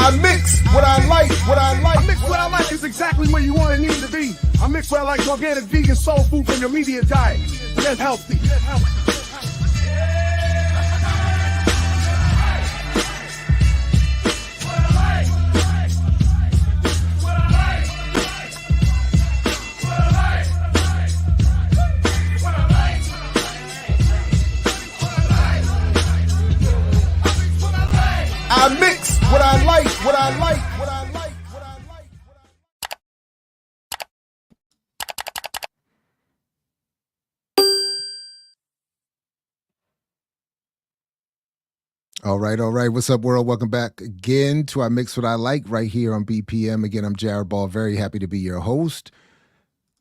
I mix what I like, what I like. I mix what I like is exactly where you want and need to be. I mix what I like, organic, vegan, soul food from your immediate diet. Get healthy. Get healthy. I mix what I like, what I like, what I like, what I like, what I like. All right. What's up, world? Welcome back again to I Mix What I Like right here on BPM. Again, I'm Jared Ball. Very happy to be your host.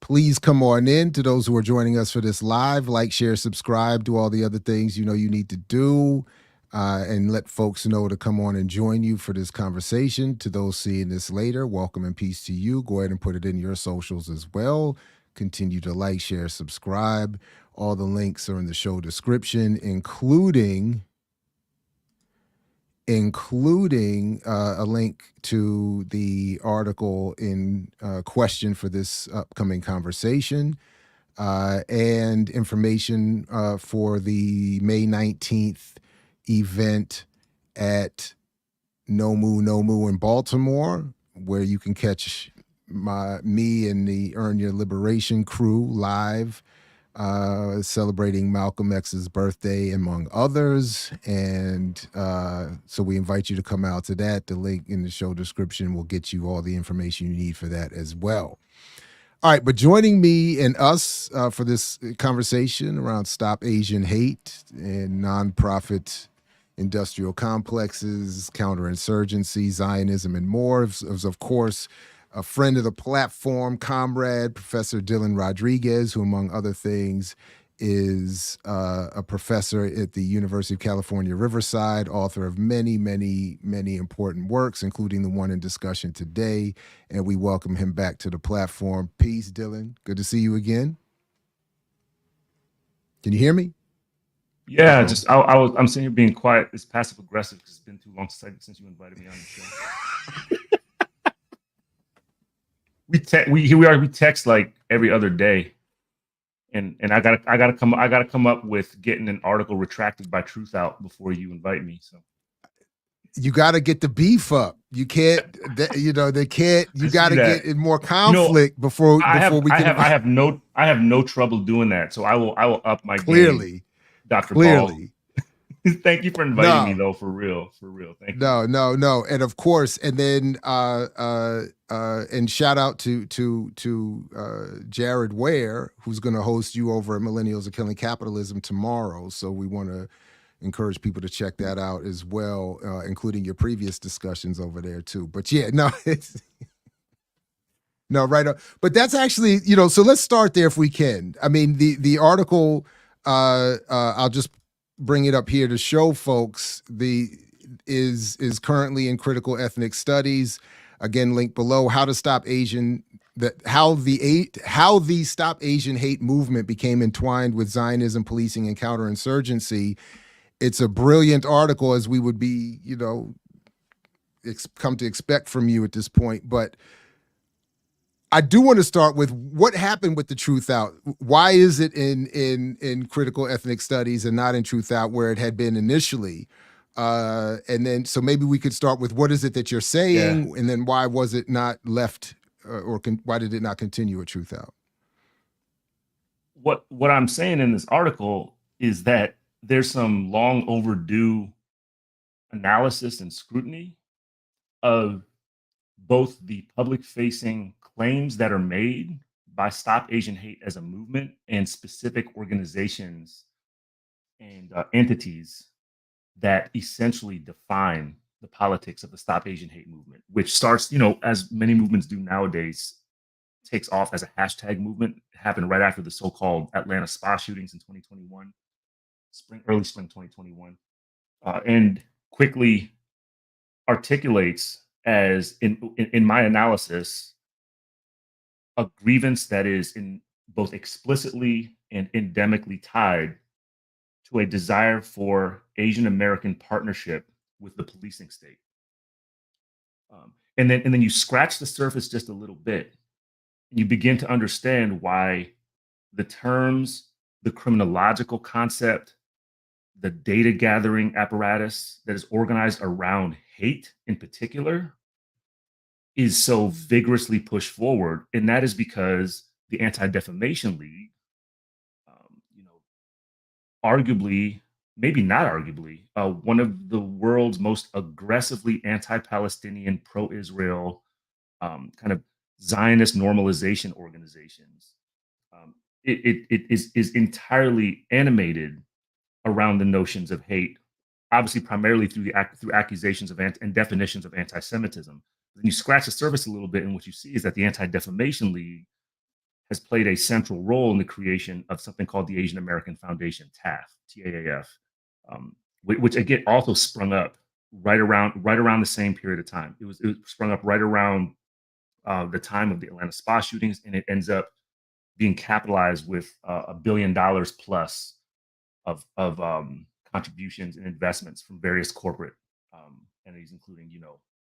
Please come on in. To those who are joining us for this live, like, share, subscribe, do all the other things you know you need to do. And let folks know to come on and join you for this conversation. To those seeing this later, welcome and peace to you. Go ahead and put it in your socials as well. Continue to like, share, subscribe. All the links are in the show description, including a link to the article in question for this upcoming conversation, and information for the May 19th event at No in Baltimore, where you can catch me and the Earn Your Liberation crew live, celebrating Malcolm X's birthday, among others. And so we invite you to come out to that. The link in the show description will get you all the information you need for that as well. All right, but joining me and us for this conversation around Stop Asian Hate and nonprofit industrial complexes, counterinsurgency, Zionism, and more is, of course, a friend of the platform, comrade, Professor Dylan Rodriguez, who, among other things, is a professor at the University of California, Riverside, author of many, many, many important works, including the one in discussion today. And we welcome him back to the platform. Peace, Dylan. Good to see you again. Can you hear me? Yeah, just I'm sitting here being quiet. It's passive aggressive because it's been too long since you invited me on the show. we text like every other day, and I gotta come up with getting an article retracted by Truthout before you invite me. So you got to get the beef up. You can't, they can't. You got to get in more conflict before we can. I have no trouble doing that. So I will up my game. Dr. Clearly. Ball. Thank you for inviting me, though. For real. Thank you. No. And of course, and then and shout out to Jared Ware, who's going to host you over at Millennials Are Killing Capitalism tomorrow. So we want to encourage people to check that out as well, including your previous discussions over there too. But yeah, no, it's no, right. But that's actually, so let's start there if we can. I mean, the article, I'll just bring it up here to show folks is currently in Critical Ethnic Studies. Again, link below. How the Stop Asian Hate movement became entwined with Zionism, policing, and counterinsurgency. It's a brilliant article, as we would be, come to expect from you at this point. But I do want to start with what happened with the Truthout. Why is it in Critical Ethnic Studies and not in Truthout where it had been initially? And then, so maybe we could start with what is it that you're saying, and then why was it not left, why did it not continue at Truthout? What I'm saying in this article is that there's some long overdue analysis and scrutiny of both the public-facing claims that are made by Stop Asian Hate as a movement and specific organizations and entities that essentially define the politics of the Stop Asian Hate movement, which starts, as many movements do nowadays, takes off as a hashtag movement. It happened right after the so-called Atlanta spa shootings in 2021, early spring 2021, and quickly articulates as, in my analysis, a grievance that is in both explicitly and endemically tied to a desire for Asian American partnership with the policing state. And then you scratch the surface just a little bit, and you begin to understand why the terms, the criminological concept, the data gathering apparatus that is organized around hate in particular is so vigorously pushed forward. And that is because the Anti-Defamation League, you know, arguably, maybe not arguably, one of the world's most aggressively anti-Palestinian, pro-Israel, kind of Zionist normalization organizations. It is entirely animated around the notions of hate, obviously primarily through through accusations of and definitions of anti-Semitism. Then you scratch the surface a little bit, and what you see is that the Anti-Defamation League has played a central role in the creation of something called the Asian American Foundation, TAF, TAAF, which again also sprung up right around the same period of time. It sprung up right around the time of the Atlanta spa shootings, and it ends up being capitalized with $1 billion plus of contributions and investments from various corporate entities, including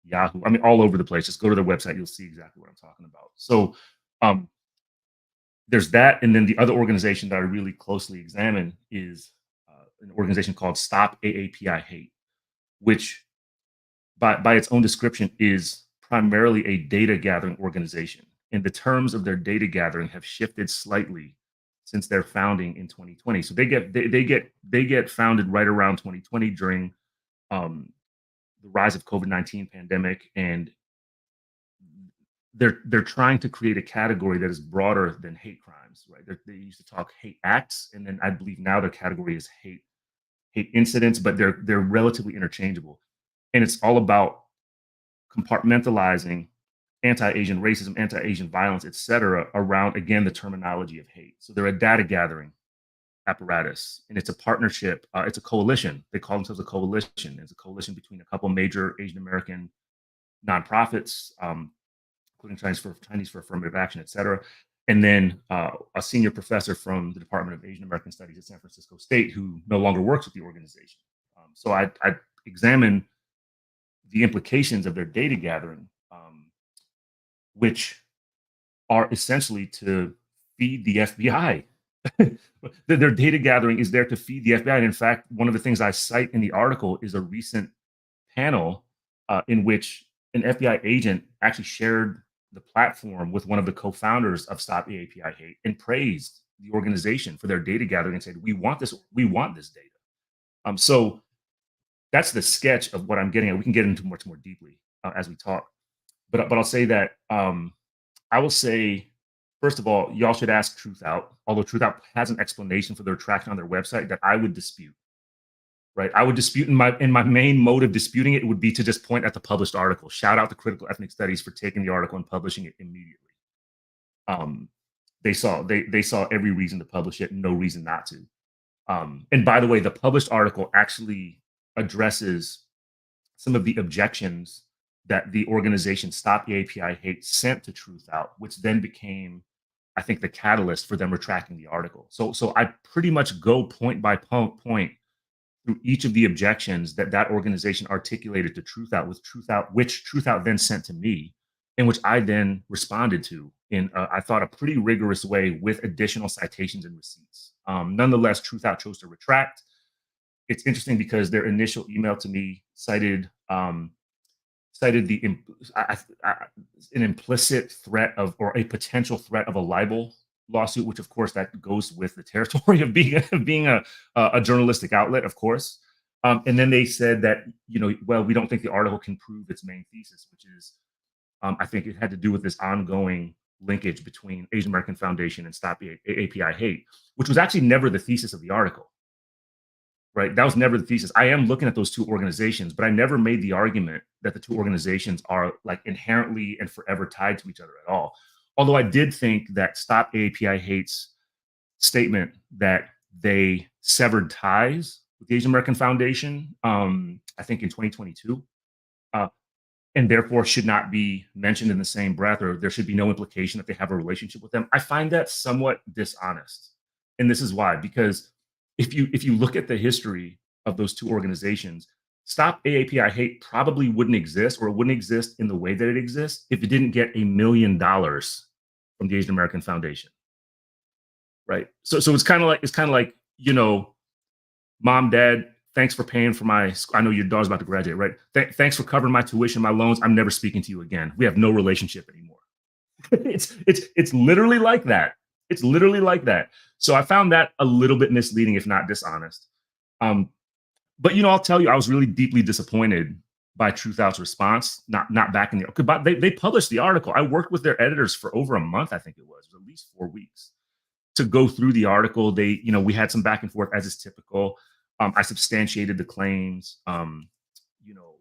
Yahoo. I mean, all over the place. Just go to their website; you'll see exactly what I'm talking about. So there's that, and then the other organization that I really closely examine is an organization called Stop AAPI Hate, which by its own description is primarily a data gathering organization. And the terms of their data gathering have shifted slightly since their founding in 2020. So they get founded right around 2020 during the rise of COVID-19 pandemic, and they're trying to create a category that is broader than hate crimes, right? They used to talk hate acts, and then I believe now their category is hate incidents, but they're relatively interchangeable, and it's all about compartmentalizing anti-Asian racism, anti-Asian violence, et cetera, around, again, the terminology of hate. So they're a data gathering apparatus, and it's a partnership. It's a coalition. They call themselves a coalition. It's a coalition between a couple major Asian American nonprofits, including Chinese for Affirmative Action, et cetera. And then a senior professor from the Department of Asian American Studies at San Francisco State who no longer works with the organization. So I examine the implications of their data gathering, which are essentially to feed the FBI. Their data gathering is there to feed the FBI. And in fact, one of the things I cite in the article is a recent panel in which an FBI agent actually shared the platform with one of the co-founders of Stop AAPI Hate and praised the organization for their data gathering and said, we want this data. So that's the sketch of what I'm getting at. We can get into much more deeply as we talk. But I'll say that I will say, first of all, y'all should ask Truthout, although Truthout has an explanation for the retraction on their website that I would dispute. Right, I would dispute in my main mode of disputing it would be to just point at the published article. Shout out to Critical Ethnic Studies for taking the article and publishing it immediately. They saw every reason to publish it, no reason not to. And by the way, the published article actually addresses some of the objections that the organization Stop AAPI Hate sent to Truthout, which then became, I think, the catalyst for them retracting the article. So I pretty much go point by point through each of the objections that organization articulated to Truthout, which Truthout then sent to me, and which I then responded to in, I thought, a pretty rigorous way with additional citations and receipts. Nonetheless, Truthout chose to retract. It's interesting because their initial email to me cited an implicit threat of, or a potential threat of, a libel lawsuit, which of course that goes with the territory of being a journalistic outlet, of course. And then they said that, well, we don't think the article can prove its main thesis, which is, I think it had to do with this ongoing linkage between Asian American Foundation and Stop AAPI Hate, which was actually never the thesis of the article. Right, that was never the thesis. I am looking at those two organizations, but I never made the argument that the two organizations are like inherently and forever tied to each other at all. Although I did think that Stop AAPI Hate's statement that they severed ties with the Asian American Foundation, I think in 2022, and therefore should not be mentioned in the same breath, or there should be no implication that they have a relationship with them. I find that somewhat dishonest. And this is why, because if you look at the history of those two organizations, Stop AAPI Hate probably wouldn't exist, or it wouldn't exist in the way that it exists if it didn't get $1 million from the Asian American Foundation. Right. So it's kind of like, you know, mom, dad, thanks for paying for I know your daughter's about to graduate, right? Thanks for covering my tuition, my loans. I'm never speaking to you again. We have no relationship anymore. It's literally like that. It's literally like that. So I found that a little bit misleading, if not dishonest. But you know, I'll tell you, I was really deeply disappointed by Truthout's response. Not back in the, but they published the article. I worked with their editors for over a month. I think it was at least 4 weeks to go through the article. They, you know, we had some back and forth as is typical. I substantiated the claims. You know,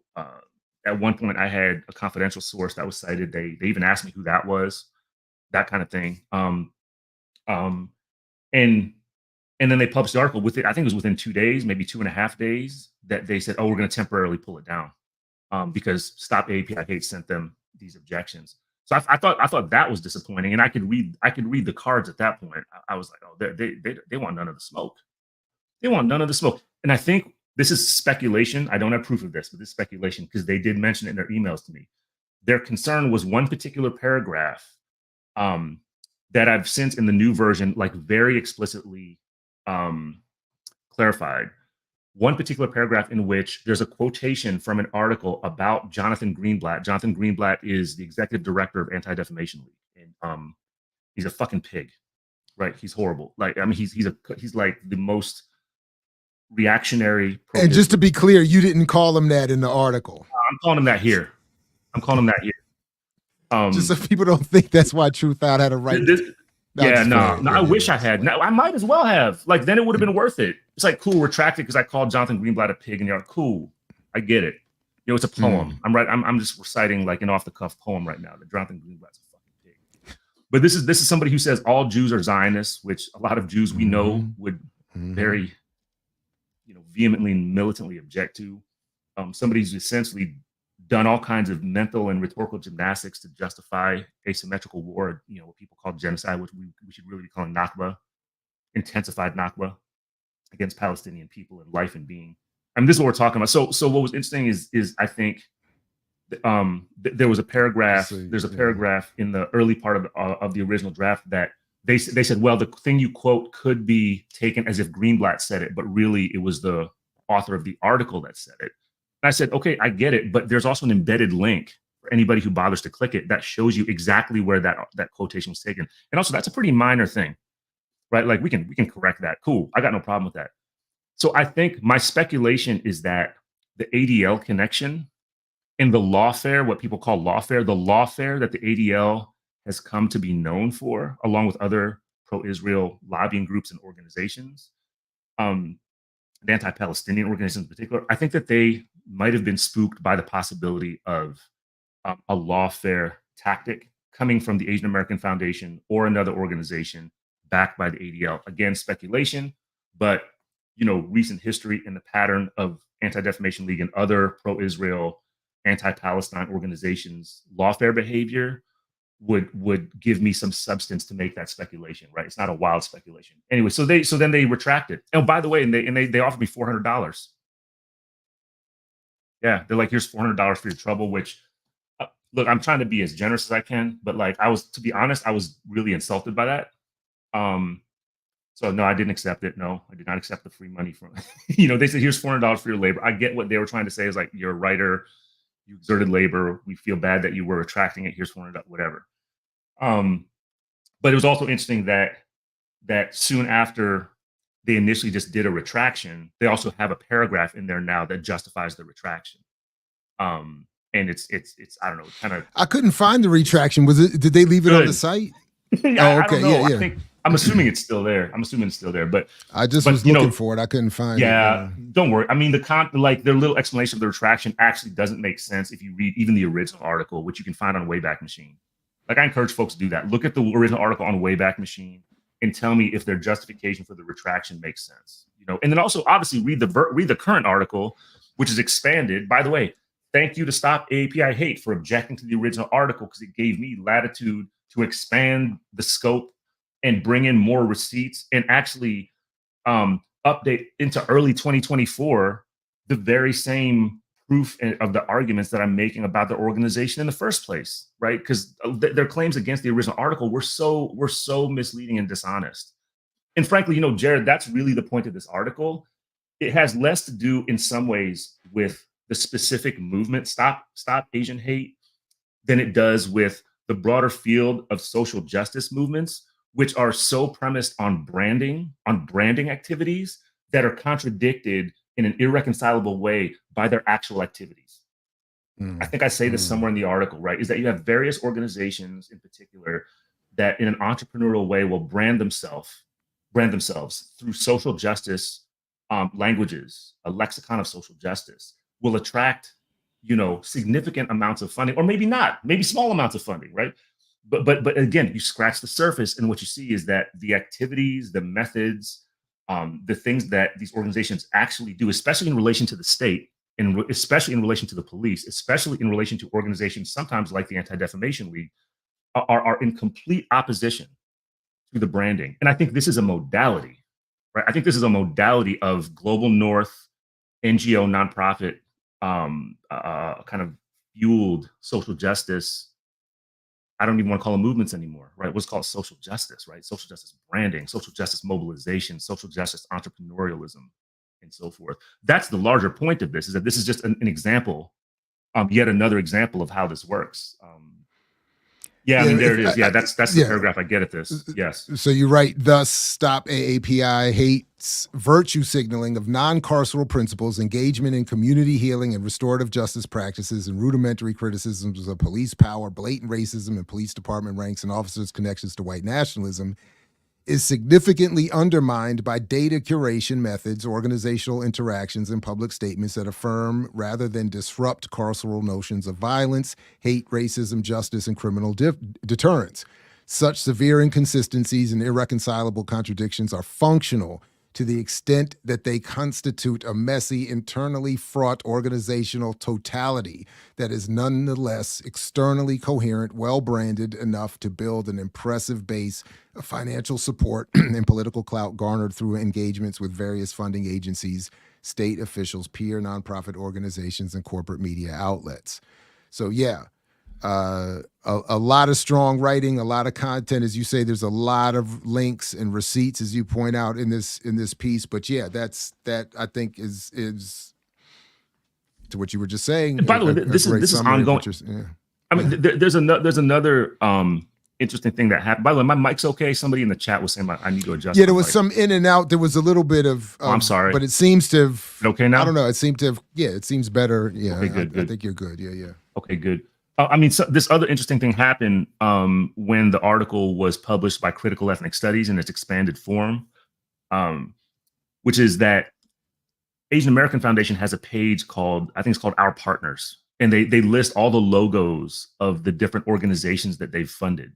at one point I had a confidential source that was cited. They even asked me who that was, that kind of thing. And then they published the article with it. I think it was within 2 days, maybe 2.5 days, that they said, "Oh, we're going to temporarily pull it down because Stop AAPI Hate sent them these objections." So I thought that was disappointing, and I could read the cards at that point. I was like, "Oh, they want none of the smoke. They want none of the smoke." And I think this is speculation. I don't have proof of this, but this is speculation because they did mention it in their emails to me. Their concern was one particular paragraph that I've since in the new version, like very explicitly clarified. One particular paragraph in which there's a quotation from an article about Jonathan Greenblatt. Jonathan Greenblatt is the executive director of Anti-Defamation League, and he's a fucking pig, right? He's horrible. Like, I mean, he's like the most reactionary. And just to be clear, you didn't call him that in the article. I'm calling him that here. Just so people don't think that's why Truthout had a right. No, I wish I had. No, I might as well have. Like, then it would have been worth it. It's like, cool, retracted because I called Jonathan Greenblatt a pig, and you're like, cool, I get it. You know, it's a poem. I'm just reciting like an off the cuff poem right now that Jonathan Greenblatt's a fucking pig. But this is somebody who says all Jews are Zionists, which a lot of Jews we know would very, you know, vehemently and militantly object to. Somebody who's essentially done all kinds of mental and rhetorical gymnastics to justify asymmetrical war, you know, what people call genocide, which we should really be calling Nakba, intensified Nakba against Palestinian people and life and being. I mean, this is what we're talking about. So what was interesting is I think there was a paragraph. There's a paragraph in the early part of the original draft that they said, well, the thing you quote could be taken as if Greenblatt said it, but really it was the author of the article that said it. And I said, okay, I get it, but there's also an embedded link for anybody who bothers to click it that shows you exactly where that quotation was taken. And also, that's a pretty minor thing, right? Like we can correct that. Cool, I got no problem with that. So I think my speculation is that the ADL connection and the lawfare, what people call lawfare, the lawfare that the ADL has come to be known for, along with other pro-Israel lobbying groups and organizations, the anti-Palestinian organizations in particular, I think that they might have been spooked by the possibility of a lawfare tactic coming from the Asian American Foundation or another organization backed by the ADL. Again, speculation, but you know, recent history and the pattern of Anti-Defamation League and other pro-Israel, anti-Palestine organizations' lawfare behavior would give me some substance to make that speculation, right? It's not a wild speculation. Anyway, so then they retracted. Oh, by the way, and they offered me $400. Yeah, they're like, here's $400 for your trouble, which look, I'm trying to be as generous as I can, but like to be honest, I was really insulted by that. So no, I didn't accept it. No, I did not accept the free money from, you know, they said, here's $400 for your labor. I get what they were trying to say is like, you're a writer, you exerted labor. We feel bad that you were retracting it. Here's $400, whatever. But it was also interesting that soon after they initially just did a retraction, they also have a paragraph in there now that justifies the retraction. And it's I don't know, kind of. I couldn't find the retraction. Did they leave it on the site? Yeah, oh, okay. Yeah. I'm assuming it's still there. But I just was looking for it. I couldn't find it. Yeah, don't worry. I mean, their little explanation of the retraction actually doesn't make sense if you read even the original article, which you can find on Wayback Machine. Like, I encourage folks to do that. Look at the original article on Wayback Machine and tell me if their justification for the retraction makes sense. You know, and then also obviously read the current article, which is expanded. By the way, thank you to Stop AAPI Hate for objecting to the original article because it gave me latitude to expand the scope and bring in more receipts and actually update into early 2024 the very same proof of the arguments that I'm making about the organization in the first place, right? Because their claims against the original article were so misleading and dishonest. And frankly, Jared, that's really the point of this article. It has less to do in some ways with the specific movement, Stop Asian Hate, than it does with the broader field of social justice movements, which are so premised on branding activities that are contradicted in an irreconcilable way by their actual activities. I think I say this somewhere in the article, right? Is that you have various organizations in particular that in an entrepreneurial way will brand themselves through social justice languages, a lexicon of social justice, will attract, significant amounts of funding, or maybe not, maybe small amounts of funding, right? But again, you scratch the surface, and what you see is that the activities, the methods, the things that these organizations actually do, especially in relation to the state, and especially in relation to the police, especially in relation to organizations sometimes like the Anti-Defamation League, are in complete opposition to the branding. And I think this is a modality, right? I think this is a modality of global North NGO nonprofit kind of fueled social justice. I don't even want to call them movements anymore, right? What's called social justice, right? Social justice branding, social justice mobilization, social justice entrepreneurialism, and so forth. That's the larger point of this, is that this is just an example, yet another example of how this works. I mean, there it is. Yeah, that's the paragraph I get at this. Yes. So you write, thus, Stop AAPI hates virtue signaling of non-carceral principles, engagement in community healing and restorative justice practices, and rudimentary criticisms of police power, blatant racism in police department ranks, and officers' connections to white nationalism, is significantly undermined by data curation methods, organizational interactions, and public statements that affirm rather than disrupt carceral notions of violence, hate, racism, justice, and criminal deterrence. Such severe inconsistencies and irreconcilable contradictions are functional to the extent that they constitute a messy, internally fraught organizational totality that is nonetheless externally coherent, well-branded enough to build an impressive base of financial support and political clout garnered through engagements with various funding agencies, state officials, peer nonprofit organizations, and corporate media outlets. So yeah, a lot of strong writing, a lot of content. As you say, there's a lot of links and receipts, as you point out in this piece. But yeah, that I think is to what you were just saying. And by the way, this is ongoing. Yeah. I mean, there's another interesting thing that happened. By the way, my mic's okay. Somebody in the chat was saying I need to adjust. Yeah, there was some in and out. There was a little bit of. I'm sorry, but it seems to have. Okay, now I don't know. It seemed to have. Yeah, it seems better. Yeah, okay, good. I think you're good. Yeah. Okay, good. I mean, so this other interesting thing happened when the article was published by Critical Ethnic Studies in its expanded form, which is that Asian American Foundation has a page called, I think it's called Our Partners. And they list all the logos of the different organizations that they've funded,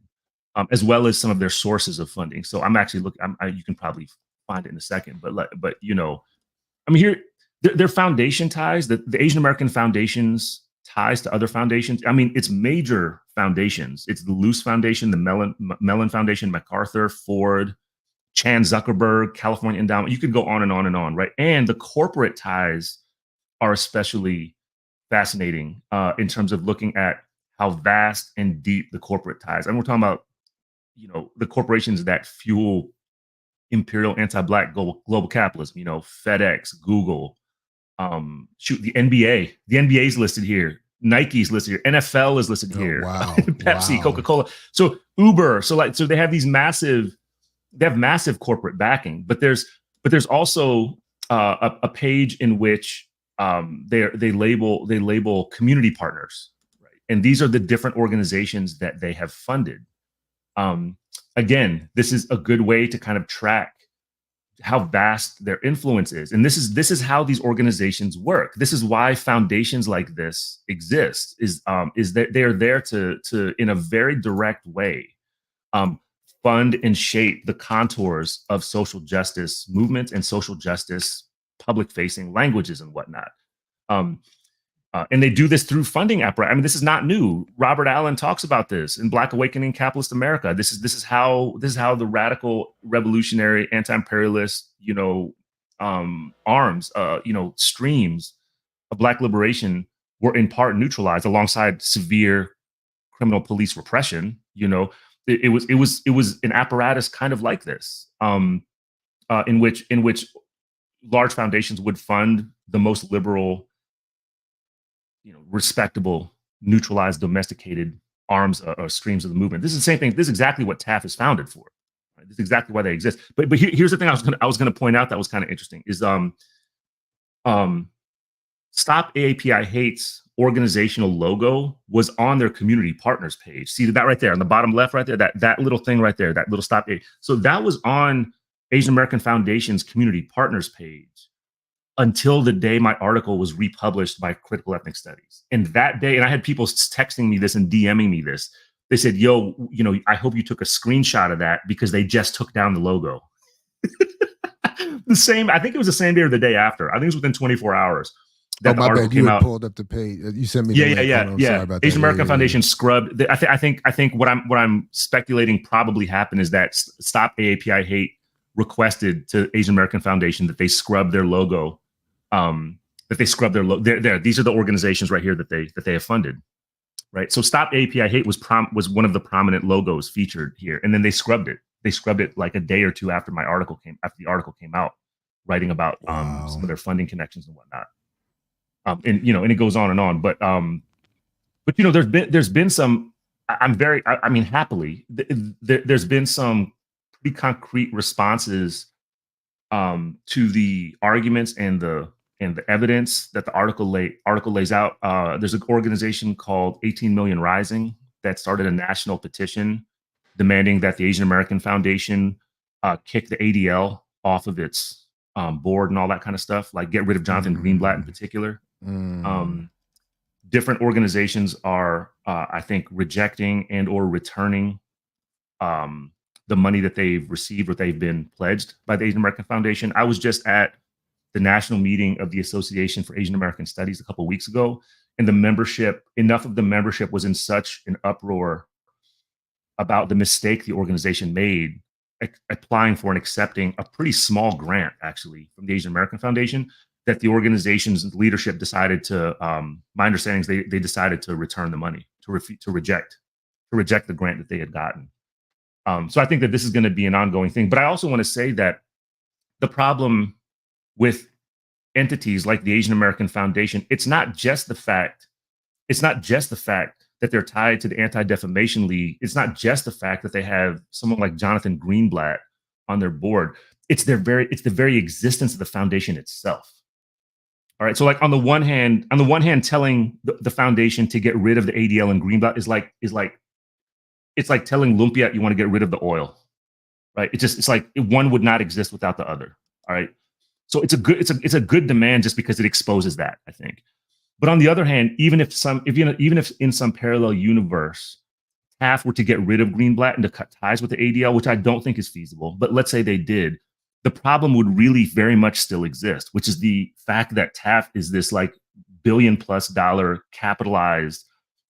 as well as some of their sources of funding. So I'm actually looking, you can probably find it in a second, but I mean, here, their foundation ties, the Asian American Foundation's ties to other foundations. I mean, it's major foundations. It's the Luce Foundation, the Mellon Foundation, MacArthur, Ford, Chan Zuckerberg, California Endowment. You could go on and on and on, right? And the corporate ties are especially fascinating in terms of looking at how vast and deep the corporate ties. And we're talking about, the corporations that fuel imperial anti-Black global capitalism, FedEx, Google, the NBA. The NBA is listed here. Nike's listed here. NFL is listed here. Wow. Pepsi, wow. Coca-Cola. So Uber. So they have these massive corporate backing. But there's also a page in which they label community partners, right? And these are the different organizations that they have funded. Again, this is a good way to kind of track how vast their influence is. And this is how these organizations work. This is why foundations like this exist, is that they are there to in a very direct way fund and shape the contours of social justice movements and social justice public facing languages and whatnot. And they do this through funding apparatus. I mean, this is not new. Robert Allen talks about this in Black Awakening Capitalist America. This is how the radical, revolutionary, anti-imperialist, arms, streams of Black liberation were in part neutralized alongside severe criminal police repression. You know, it was an apparatus kind of like this, in which large foundations would fund the most liberal, respectable, neutralized, domesticated arms or streams of the movement. This is the same thing. This is exactly what TAF is founded for. Right? This is exactly why they exist. But here's the thing I was gonna point out that was kind of interesting is Stop AAPI Hate's organizational logo was on their community partners page. See that right there on the bottom left, right there, that little thing right there, that little Stop A. So that was on Asian American Foundation's community partners page until the day my article was republished by Critical Ethnic Studies. And that day, and I had people texting me this and DMing me this. They said, yo, I hope you took a screenshot of that because they just took down the logo. I think it was the same day or the day after. I think it was within 24 hours. That my bad. You had pulled up the page. You sent me the link. Yeah. Sorry about that. Asian American Foundation scrubbed. I think what I'm speculating probably happened is that Stop AAPI Hate requested to Asian American Foundation that they scrub their logo. These are the organizations right here that they have funded, right? So Stop AAPI Hate was one of the prominent logos featured here, and then they scrubbed it. They scrubbed it like a day or two after the article came out, writing about some of their funding connections and whatnot. And it goes on and on. But there's been some. Happily, there's been some pretty concrete responses to the arguments and the evidence that the article lays out. There's an organization called 18 Million Rising that started a national petition demanding that the Asian American Foundation kick the ADL off of its board and all that kind of stuff, like get rid of Jonathan Greenblatt in particular. Different organizations are, I think, rejecting and or returning the money that they've received or they've been pledged by the Asian American Foundation. I was just at the national meeting of the Association for Asian American Studies a couple of weeks ago, and enough of the membership was in such an uproar about the mistake the organization made applying for and accepting a pretty small grant, actually, from the Asian American Foundation, that the organization's leadership decided to, my understanding is they decided to return the money, to reject the grant that they had gotten. So I think that this is going to be an ongoing thing. But I also want to say that the problem with entities like the Asian American Foundation, it's not just the fact that they're tied to the Anti-Defamation League. It's not just the fact that they have someone like Jonathan Greenblatt on their board. It's the very existence of the foundation itself. All right. So like on the one hand, telling the foundation to get rid of the ADL and Greenblatt is like it's like telling Lumpia you want to get rid of the oil. Right. It's like one would not exist without the other. All right. So it's a good demand just because it exposes that, I think. But on the other hand, even if in some parallel universe, TAF were to get rid of Greenblatt and to cut ties with the ADL, which I don't think is feasible, but let's say they did, the problem would really very much still exist, which is the fact that TAF is this like $1 billion+ capitalized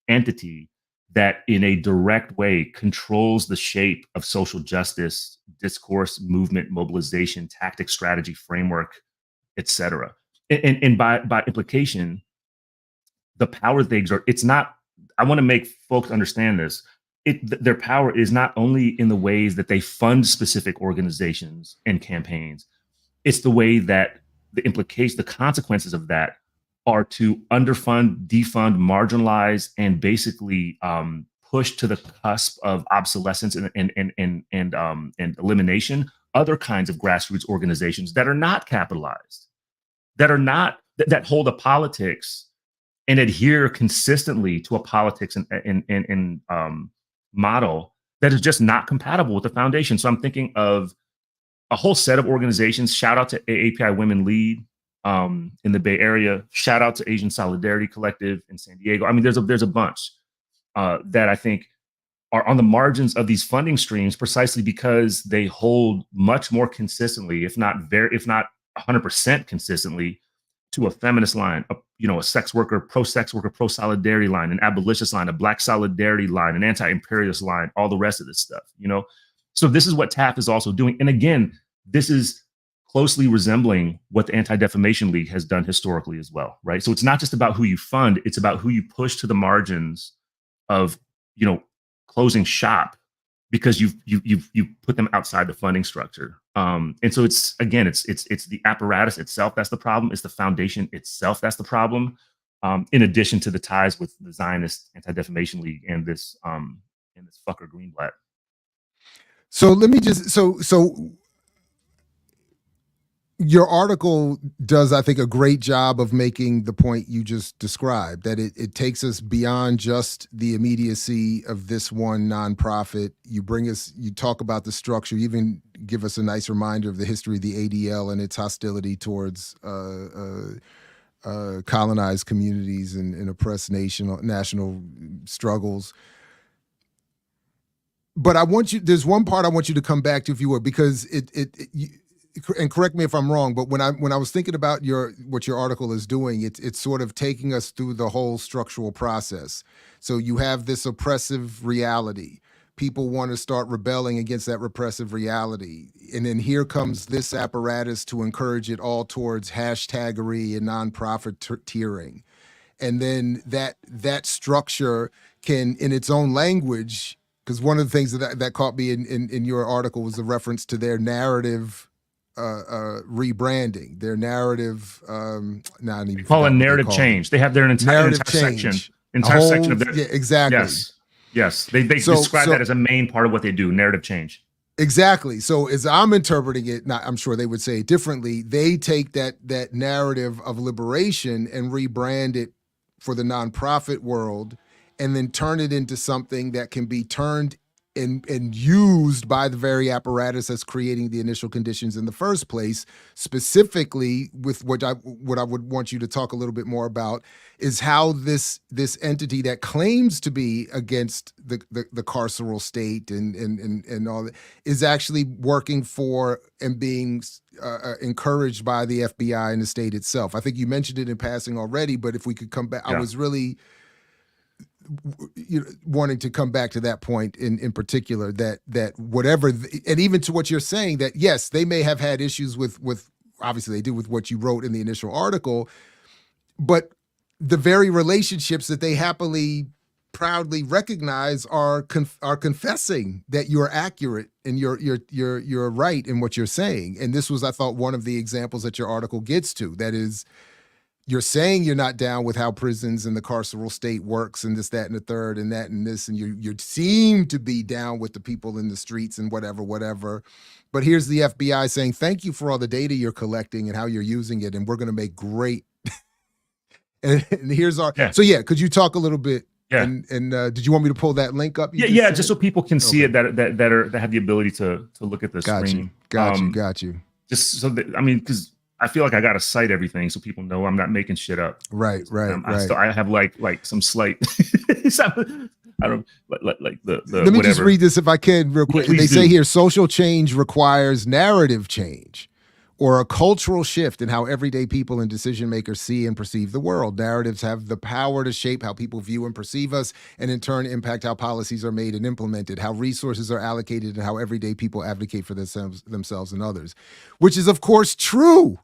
entity that in a direct way controls the shape of social justice, discourse, movement, mobilization, tactic, strategy, framework, etc. And by implication, the power they exert, it's not, I want to make folks understand this. Their power is not only in the ways that they fund specific organizations and campaigns, it's the way that the consequences of that are to underfund, defund, marginalize, and basically push to the cusp of obsolescence and elimination other kinds of grassroots organizations that are not capitalized, that hold a politics and adhere consistently to a politics and model that is just not compatible with the foundation. So I'm thinking of a whole set of organizations. Shout out to AAPI Women Lead in the Bay Area. Shout out to Asian Solidarity Collective in San Diego. I mean, there's a bunch that I think are on the margins of these funding streams precisely because they hold much more consistently, if not 100% consistently, to a feminist line, a sex worker, pro-sex worker, pro-solidarity line, an abolitionist line, a Black solidarity line, an anti-imperialist line, all the rest of this stuff, So this is what TAF is also doing. And again, this is closely resembling what the Anti-Defamation League has done historically as well, right? So it's not just about who you fund, it's about who you push to the margins of, closing shop because you've put them outside the funding structure. And so it's the apparatus itself that's the problem. It's the foundation itself that's the problem. In addition to the ties with the Zionist Anti-Defamation League and this fucker Greenblatt. So let me just so your article does, I think, a great job of making the point you just described, that it takes us beyond just the immediacy of this one nonprofit. You talk about the structure, you even give us a nice reminder of the history of the ADL and its hostility towards colonized communities and oppressed national struggles. But there's one part I want you to come back to, if you would, because and correct me if I'm wrong, but when I was thinking about what your article is doing, it's sort of taking us through the whole structural process. So you have this oppressive reality. People want to start rebelling against that repressive reality. And then here comes this apparatus to encourage it all towards hashtaggery and nonprofit tiering. And then that structure can, in its own language, because one of the things that caught me in your article was the reference to their narrative rebranding, their narrative. They call it narrative change. They have their entire section of their. Yeah, exactly. Yes. They describe that as a main part of what they do. Narrative change. Exactly. So as I'm interpreting it, I'm sure they would say it differently. They take that narrative of liberation and rebrand it for the nonprofit world, and then turn it into something that can be turned and used by the very apparatus that's creating the initial conditions in the first place. Specifically, with what I would want you to talk a little bit more about is how this entity that claims to be against the carceral state and all that is actually working for and being encouraged by the FBI and the state itself. I think you mentioned it in passing already, but if we could come back, I was really wanting to come back to that point in particular, that whatever, and even to what you're saying, that yes, they may have had issues with obviously they do with what you wrote in the initial article, but the very relationships that they happily, proudly recognize are confessing that you're accurate and you're right in what you're saying. And this was, I thought, one of the examples that your article gets to. That is, you're saying you're not down with how prisons and the carceral state works and this, that, and the third, and that, and this, and you seem to be down with the people in the streets and whatever. But here's the FBI saying, thank you for all the data you're collecting and how you're using it, and we're going to make great. and here's our. Yeah. So yeah, could you talk a little bit? Yeah. And did you want me to pull that link up? Yeah, just so people can see it that have the ability to look at the screen. Got you. Just so that, because I feel like I got to cite everything so people know I'm not making shit up. Right. I have like some slight. I don't like the. Let me just read this if I can real quick. They say here, social change requires narrative change, or a cultural shift in how everyday people and decision makers see and perceive the world. Narratives have the power to shape how people view and perceive us, and in turn impact how policies are made and implemented, how resources are allocated, and how everyday people advocate for themselves and others, which is of course true.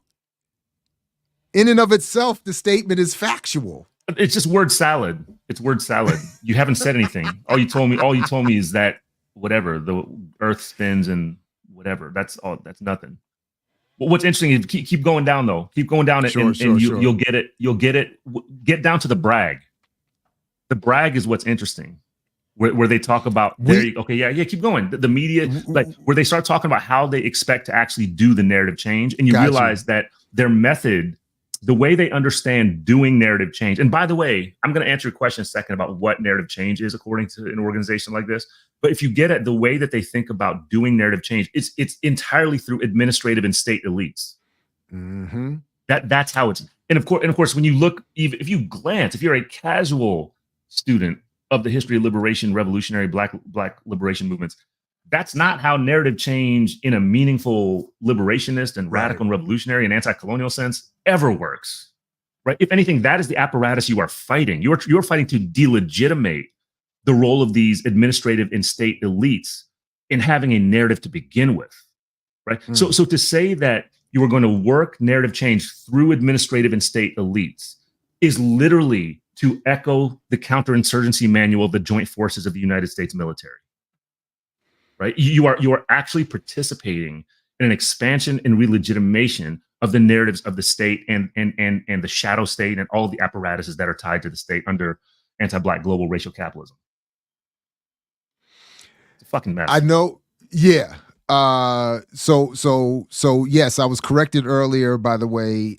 In and of itself, the statement is factual. It's just word salad. It's word salad. You haven't said anything. All you told me is that whatever, the earth spins and whatever. That's all. That's nothing. But what's interesting is keep going down though. Keep going down and you'll get it. You'll get it. Get down to the brag. The brag is what's interesting. Where they talk about keep going. The media, like where they start talking about how they expect to actually do the narrative change, and you realize that their method, the way they understand doing narrative change. And by the way, I'm going to answer your question in a second about what narrative change is according to an organization like this. But if you get at the way that they think about doing narrative change, it's entirely through administrative and state elites. Mm-hmm. That's how it's. And of course, when you look, if you glance, if you're a casual student of the history of liberation, revolutionary black liberation movements, that's not how narrative change in a meaningful liberationist and radical and revolutionary and anti-colonial sense ever works, right? If anything, that is the apparatus you are fighting. You're fighting to delegitimate the role of these administrative and state elites in having a narrative to begin with, right? So to say that you are going to work narrative change through administrative and state elites is literally to echo the counterinsurgency manual of the joint forces of the United States military. Right? You are actually participating in an expansion and relegitimation of the narratives of the state and the shadow state and all the apparatuses that are tied to the state under anti-Black global racial capitalism. It's a fucking mess. I know. Yeah. So yes, I was corrected earlier, by the way,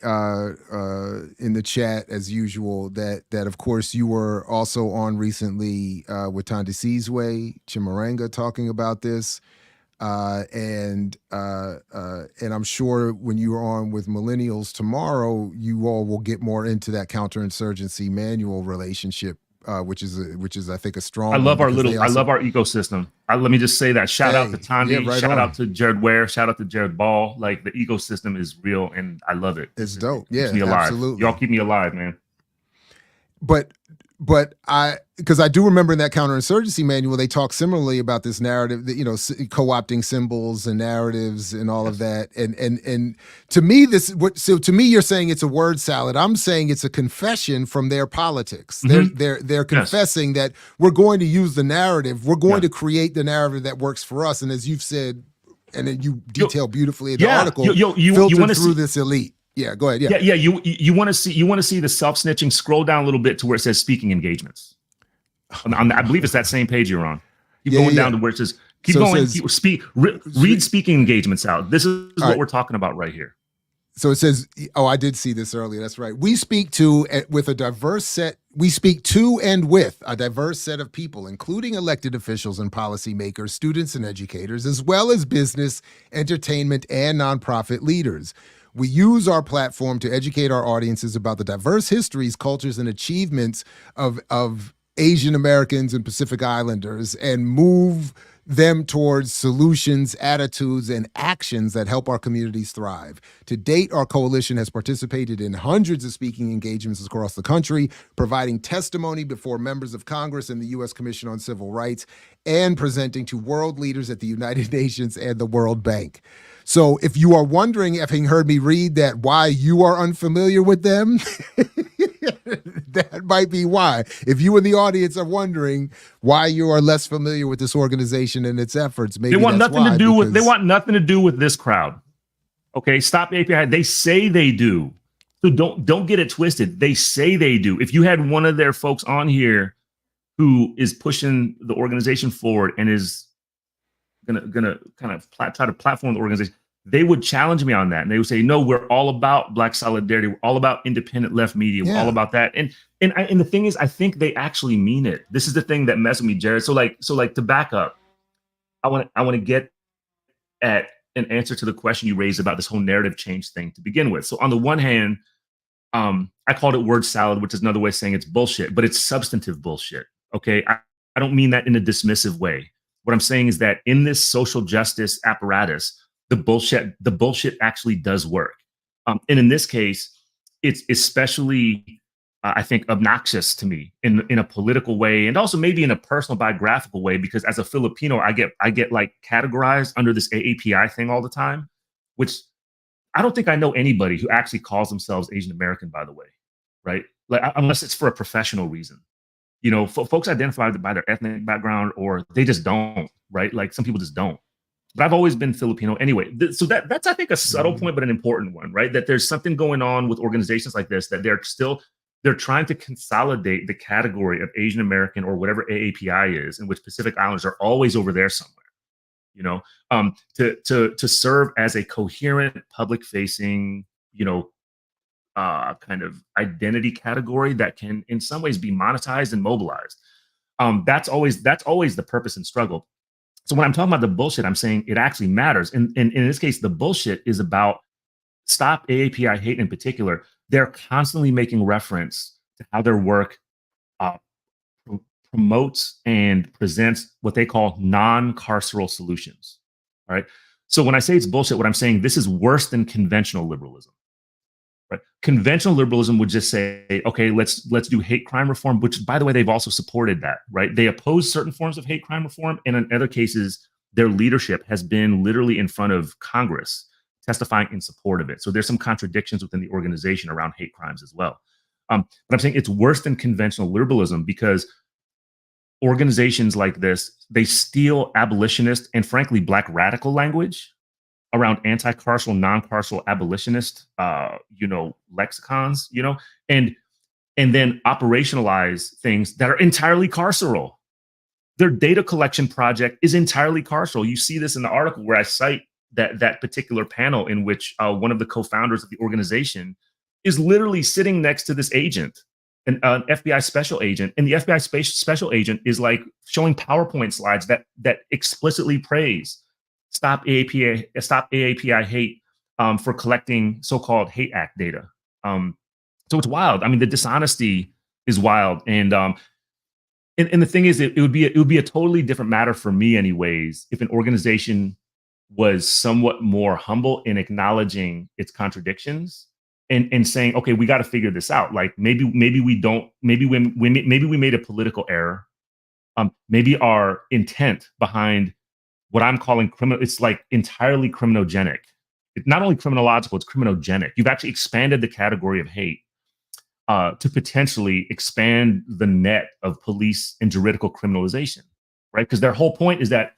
in the chat as usual, that of course you were also on recently with Tandi Sizwe, Chimaranga talking about this. And I'm sure when you are on with Millennials tomorrow, you all will get more into that counterinsurgency manual relationship, which is I think a strong. I love our ecosystem. Let me just say that. Shout out to Tandi. Yeah, shout out to Jared Ware. Shout out to Jared Ball. Like, the ecosystem is real, and I love it. It's dope. It keeps me alive. Absolutely. Y'all keep me alive, man. But because I do remember in that counterinsurgency manual, they talk similarly about this narrative that, co-opting symbols and narratives and all of that. And to me, to me, you're saying it's a word salad. I'm saying it's a confession from their politics. Mm-hmm. They're confessing that we're going to use the narrative. We're going to create the narrative that works for us. And as you've said, and then you detail beautifully in the article, filtered through this elite. Yeah, go ahead. Yeah. You want to see the self-snitching. Scroll down a little bit to where it says speaking engagements. I believe it's that same page you're on. Keep going down to where it says read speaking engagements out. This is what we're talking about right here. So it says, I did see this earlier. That's right. We speak to and with a diverse set of people, including elected officials and policymakers, students and educators, as well as business, entertainment, and nonprofit leaders. We use our platform to educate our audiences about the diverse histories, cultures, and achievements of Asian Americans and Pacific Islanders and move them towards solutions, attitudes, and actions that help our communities thrive. To date, our coalition has participated in hundreds of speaking engagements across the country, providing testimony before members of Congress and the U.S. Commission on Civil Rights, and presenting to world leaders at the United Nations and the World Bank. So if you are wondering, having heard me read that, why you are unfamiliar with them, that might be why. If you in the audience are wondering why you are less familiar with this organization and its efforts, maybe they want nothing to do with this crowd. Okay, stop API. They say they do. So don't get it twisted. They say they do. If you had one of their folks on here who is pushing the organization forward and is gonna kind of try to platform the organization, they would challenge me on that, and they would say, "No, we're all about Black solidarity. We're all about independent left media. We're all about that." And the thing is, I think they actually mean it. This is the thing that messes with me, Jared. So like to back up, I want to get at an answer to the question you raised about this whole narrative change thing to begin with. So on the one hand, I called it word salad, which is another way of saying it's bullshit, but it's substantive bullshit. Okay, I don't mean that in a dismissive way. What I'm saying is that in this social justice apparatus, the bullshit actually does work. And in this case, it's especially, I think, obnoxious to me in a political way, and also maybe in a personal biographical way, because as a Filipino, I get like categorized under this AAPI thing all the time, which I don't think I know anybody who actually calls themselves Asian American, by the way, right? Like, unless it's for a professional reason. Folks identify by their ethnic background, or they just don't, right? Like, some people just don't. But I've always been Filipino anyway. So that's, I think, a subtle point, but an important one, right? That there's something going on with organizations like this, that they're trying to consolidate the category of Asian American, or whatever AAPI is, in which Pacific Islanders are always over there somewhere, to serve as a coherent, public-facing, kind of identity category that can in some ways be monetized and mobilized. That's always the purpose and struggle. So when I'm talking about the bullshit, I'm saying it actually matters. And in this case, the bullshit is about Stop AAPI Hate in particular. They're constantly making reference to how their work promotes and presents what they call non-carceral solutions. All right. So when I say it's bullshit, what I'm saying, this is worse than conventional liberalism. Right? Conventional liberalism would just say, okay, let's do hate crime reform, which, by the way, they've also supported that, right? They oppose certain forms of hate crime reform, and in other cases, their leadership has been literally in front of Congress testifying in support of it. So there's some contradictions within the organization around hate crimes as well. But I'm saying it's worse than conventional liberalism because organizations like this, they steal abolitionist and frankly Black radical language around anti-carceral, non-carceral abolitionist, lexicons, and then operationalize things that are entirely carceral. Their data collection project is entirely carceral. You see this in the article where I cite that particular panel in which one of the co-founders of the organization is literally sitting next to this agent, an FBI special agent, and the FBI special agent is like showing PowerPoint slides that explicitly praise Stop AAPI hate for collecting so-called hate act data. So it's wild. I mean, the dishonesty is wild, and the thing is, it would be a totally different matter for me, anyways, if an organization was somewhat more humble in acknowledging its contradictions and saying, okay, we got to figure this out. Like maybe we made a political error. Maybe our intent behind what I'm calling criminal, it's like entirely criminogenic. It's not only criminological, it's criminogenic. You've actually expanded the category of hate to potentially expand the net of police and juridical criminalization, right? Because their whole point is that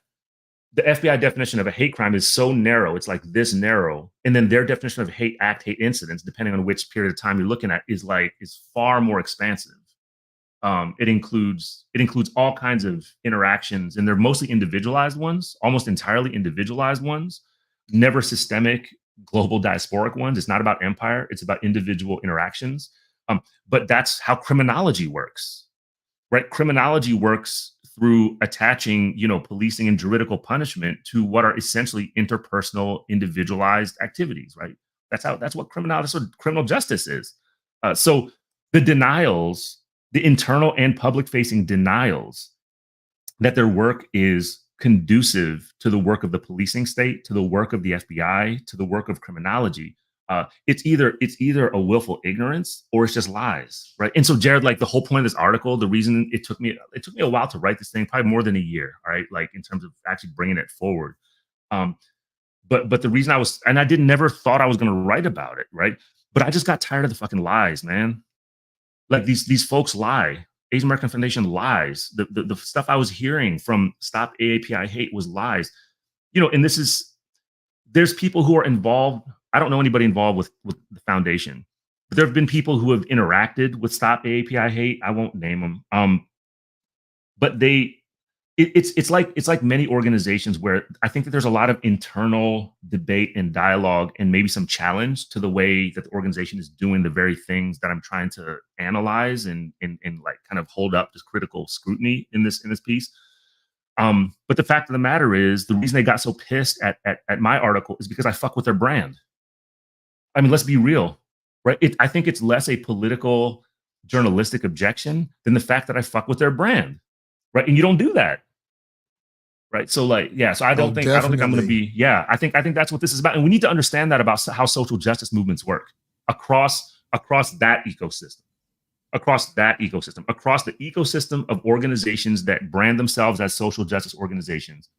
the FBI definition of a hate crime is so narrow, it's like this narrow. And then their definition of hate act, hate incidents, depending on which period of time you're looking at, is far more expansive. It includes all kinds of interactions, and they're mostly individualized ones, almost entirely individualized ones, never systemic, global diasporic ones. It's not about empire, it's about individual interactions. But that's how criminology works, right? Criminology works through attaching, policing and juridical punishment to what are essentially interpersonal, individualized activities, right? That's what criminal justice is. So the denials, the internal and public-facing denials that their work is conducive to the work of the policing state, to the work of the FBI, to the work of criminology, it's either a willful ignorance or it's just lies, right? And so, Jared, like the whole point of this article, the reason it took me a while to write this thing, probably more than a year, all right, like in terms of actually bringing it forward. But the reason I never thought I was going to write about it, right? But I just got tired of the fucking lies, man. Like these folks lie. Asian American Foundation lies. The stuff I was hearing from Stop AAPI Hate was lies. And there's people who are involved. I don't know anybody involved with the foundation, but there have been people who have interacted with Stop AAPI Hate. I won't name them. But it's like many organizations where I think that there's a lot of internal debate and dialogue and maybe some challenge to the way that the organization is doing the very things that I'm trying to analyze and like kind of hold up this critical scrutiny in this piece. But the fact of the matter is, the reason they got so pissed at my article is because I fuck with their brand. I mean, let's be real, right? I think it's less a political journalistic objection than the fact that I fuck with their brand, right? And you don't do that, right? So like, yeah. So I don't think I'm going to be. Yeah, I think that's what this is about, and we need to understand that about how social justice movements work across that ecosystem, across the ecosystem of organizations that brand themselves as social justice organizations.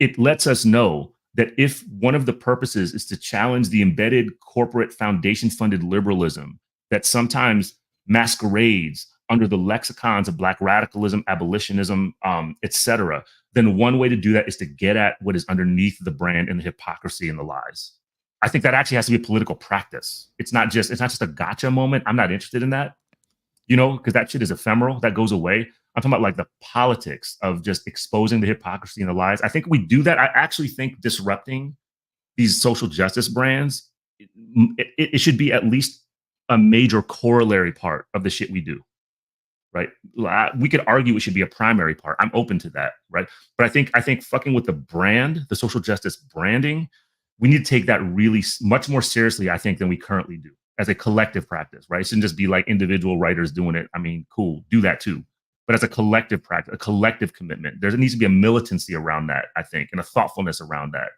It lets us know that if one of the purposes is to challenge the embedded corporate foundation-funded liberalism that sometimes masquerades under the lexicons of Black radicalism, abolitionism, etc., then one way to do that is to get at what is underneath the brand and the hypocrisy and the lies. I think that actually has to be a political practice. It's not just a gotcha moment. I'm not interested in that, because that shit is ephemeral. That goes away. I'm talking about like the politics of just exposing the hypocrisy and the lies. I think we do that. I actually think disrupting these social justice brands, it should be at least a major corollary part of the shit we do, right? We could argue it should be a primary part. I'm open to that, right? But I think fucking with the brand, the social justice branding, we need to take that really much more seriously, I think, than we currently do as a collective practice, right? It shouldn't just be like individual writers doing it. I mean, cool, do that too. But as a collective practice, a collective commitment, there needs to be a militancy around that, I think, and a thoughtfulness around that.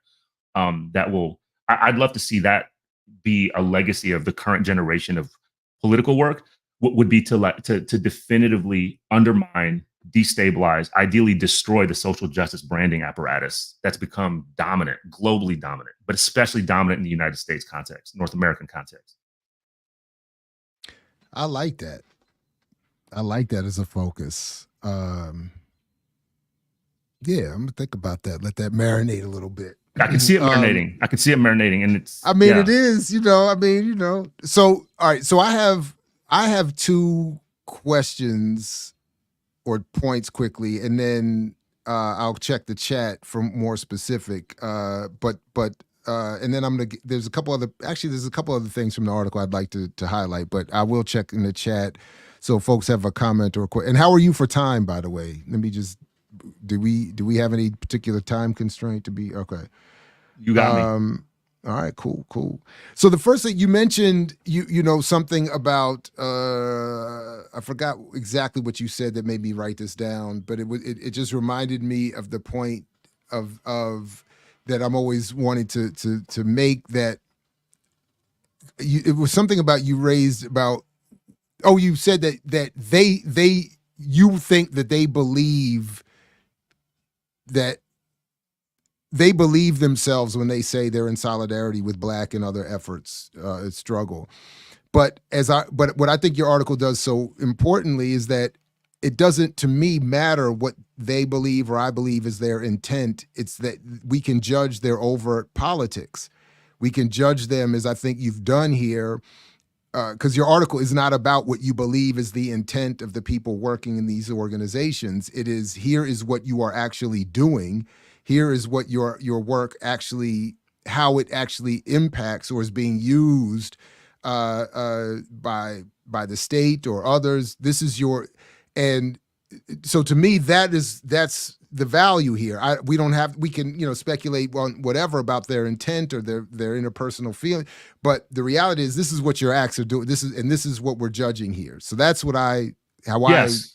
I'd love to see that be a legacy of the current generation of political work. Would be to definitively undermine destabilize, ideally destroy the social justice branding apparatus that's become dominant, globally dominant, but especially dominant in the United States context, North American context. I like that. I like that as a focus. Yeah, I'm gonna think about that. Let that marinate a little bit. I can see it marinating. I can see it marinating, and it's. I mean, it is. So all right. So I have two questions or points quickly, and then I'll check the chat for more specific. And then there's a couple other things from the article I'd like to highlight, but I will check in the chat so folks have a comment or a question. And how are you for time, by the way? Let me just. Do we have any particular time constraint to be okay? You got me. All right, cool. So the first thing you mentioned, you know something about I forgot exactly what you said that made me write this down, but it just reminded me of the point of that I'm always wanting to make, that it was something about you raised about. Oh, you said that you think that they believe that they believe themselves when they say they're in solidarity with Black and other efforts, struggle. But what I think your article does so importantly is that it doesn't, to me, matter what they believe or I believe is their intent. It's that we can judge their overt politics. We can judge them, as I think you've done here, because your article is not about what you believe is the intent of the people working in these organizations. It is, here is what you are actually doing. Here is what your work actually, how it actually impacts or is being used by the state or others. This is and so to me, that's the value here. We can speculate on whatever about their intent or their interpersonal feeling, but the reality is this is what your acts are doing. This is what we're judging here. So that's what Yes.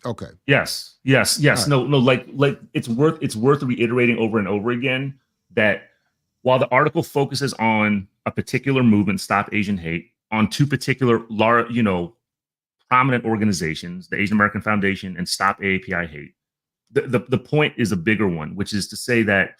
Okay. Yes. Right. No, like it's worth reiterating over and over again that while the article focuses on a particular movement, Stop Asian Hate, on two particular prominent organizations, the Asian American Foundation and Stop AAPI Hate, the point is a bigger one, which is to say that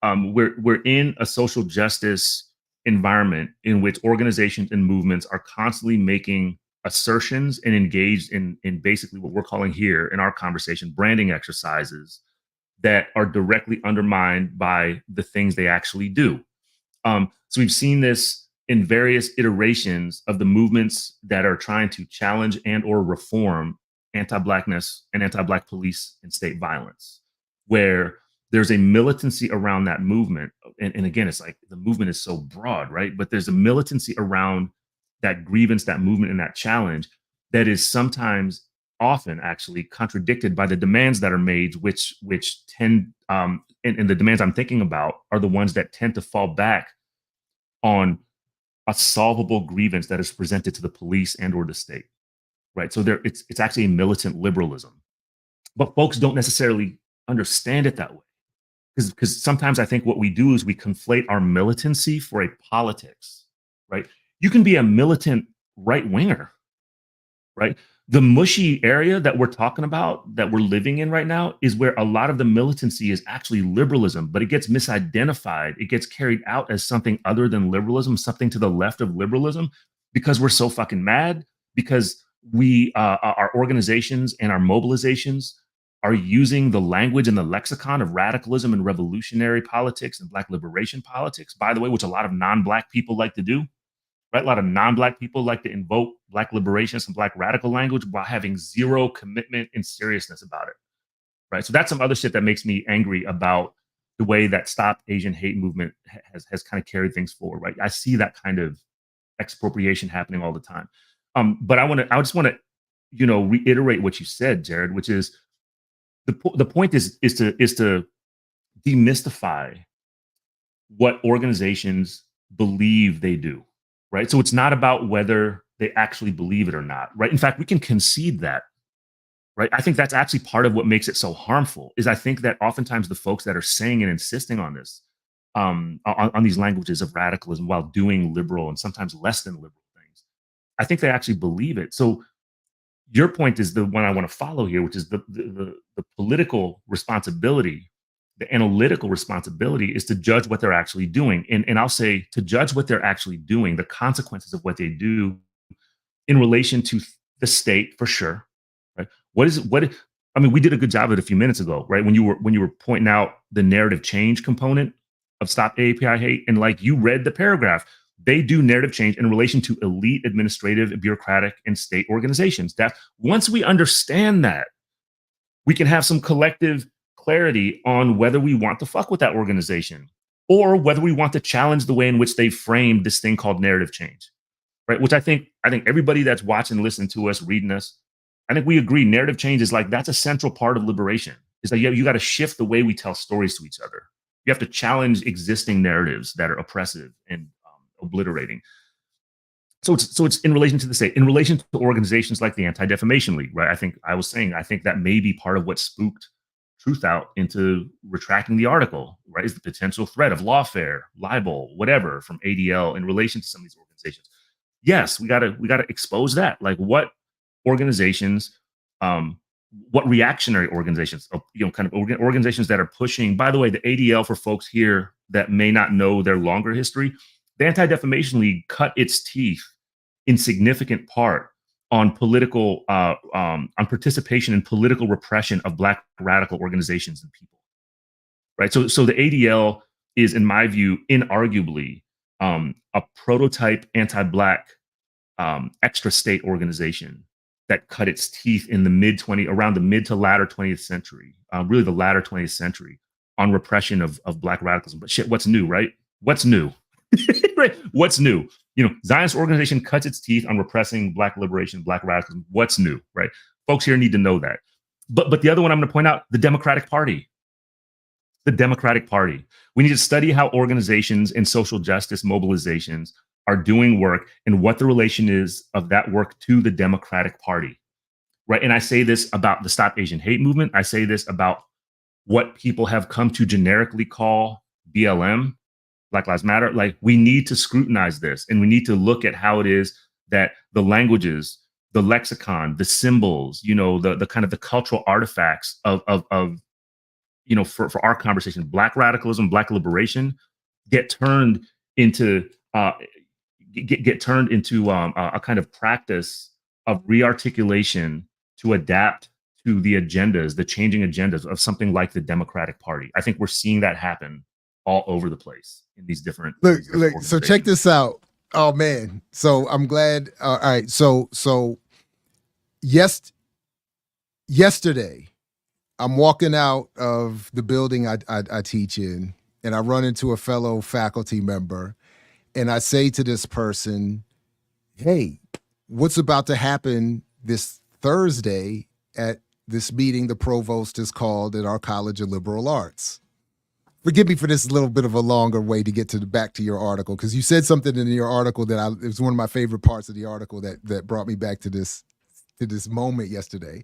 we're in a social justice environment in which organizations and movements are constantly making assertions and engaged in basically what we're calling here in our conversation branding exercises that are directly undermined by the things they actually do. So we've seen this in various iterations of the movements that are trying to challenge and or reform anti-Blackness and anti-Black police and state violence, where there's a militancy around that movement. And again, it's like the movement is so broad, right? But there's a militancy around that grievance, that movement, and that challenge that is sometimes, often actually, contradicted by the demands that are made, which tend, and the demands I'm thinking about are the ones that tend to fall back on a solvable grievance that is presented to the police and or the state, right? So it's actually a militant liberalism, but folks don't necessarily understand it that way, because sometimes I think what we do is we conflate our militancy for a politics, right? You can be a militant right winger, right? The mushy area that we're talking about, that we're living in right now, is where a lot of the militancy is actually liberalism, but it gets misidentified. It gets carried out as something other than liberalism, something to the left of liberalism, because we're so fucking mad, because our organizations and our mobilizations are using the language and the lexicon of radicalism and revolutionary politics and Black liberation politics, by the way, which a lot of non-Black people like to do. Right? A lot of non-Black people like to invoke Black liberation, some Black radical language, while having zero commitment and seriousness about it. Right? So that's some other shit that makes me angry about the way that Stop Asian Hate movement has kind of carried things forward. Right? I see that kind of expropriation happening all the time. But I just want to, reiterate what you said, Jared, which is the point is to demystify what organizations believe they do. Right. So it's not about whether they actually believe it or not. Right. In fact, we can concede that. Right. I think that's actually part of what makes it so harmful, is I think that oftentimes the folks that are saying and insisting on this, on these languages of radicalism while doing liberal and sometimes less than liberal things, I think they actually believe it. So your point is the one I want to follow here, which is the political responsibility, the analytical responsibility is to judge what they're actually doing. And I'll say to judge what they're actually doing, the consequences of what they do in relation to the state, for sure. Right? I mean, we did a good job of it a few minutes ago, right? When you were pointing out the narrative change component of Stop API Hate, and like you read the paragraph, they do narrative change in relation to elite administrative, bureaucratic, and state organizations. That once we understand that, we can have some collective clarity on whether we want to fuck with that organization or whether we want to challenge the way in which they framed this thing called narrative change, right? Which I think everybody that's watching, listening to us, reading us, I think we agree narrative change is like, that's a central part of liberation. Is that you got to shift the way we tell stories to each other. You have to challenge existing narratives that are oppressive and obliterating. So it's in relation to the state, in relation to organizations like the Anti-Defamation League, right? I think that may be part of what spooked Truthout into retracting the article, right? Is the potential threat of lawfare, libel, whatever from ADL in relation to some of these organizations. Yes, we gotta expose that. Like what organizations, what reactionary organizations, kind of organizations that are pushing. By the way, the ADL, for folks here that may not know their longer history, the Anti-Defamation League cut its teeth in significant part on political, on participation in political repression of Black radical organizations and people, right? So the ADL is, in my view, inarguably a prototype anti-Black extra state organization that cut its teeth in the around the mid to latter 20th century, really the latter 20th century, on repression of Black radicalism. But shit, what's new, right? What's new? Right? What's new? Zionist organization cuts its teeth on repressing Black liberation, Black radicalism. What's new, right? Folks here need to know that. But the other one I'm going to point out, the Democratic Party. The Democratic Party. We need to study how organizations and social justice mobilizations are doing work and what the relation is of that work to the Democratic Party, right? And I say this about the Stop Asian Hate movement. I say this about what people have come to generically call BLM, Black Lives Matter. Like, we need to scrutinize this, and we need to look at how it is that the languages, the lexicon, the symbols, the kind of the cultural artifacts of for our conversation, Black radicalism, Black liberation, get turned into a kind of practice of rearticulation to adapt to the agendas, the changing agendas of something like the Democratic Party. I think we're seeing that happen all over the place in these different. Look. So check this out. Oh man. So I'm glad. All right. So yesterday, I'm walking out of the building I teach in, and I run into a fellow faculty member, and I say to this person, "Hey, what's about to happen this Thursday at this meeting the provost has called at our College of Liberal Arts?" Forgive me for this little bit of a longer way to get back to your article, because you said something in your article that it was one of my favorite parts of the article that brought me back to this moment yesterday.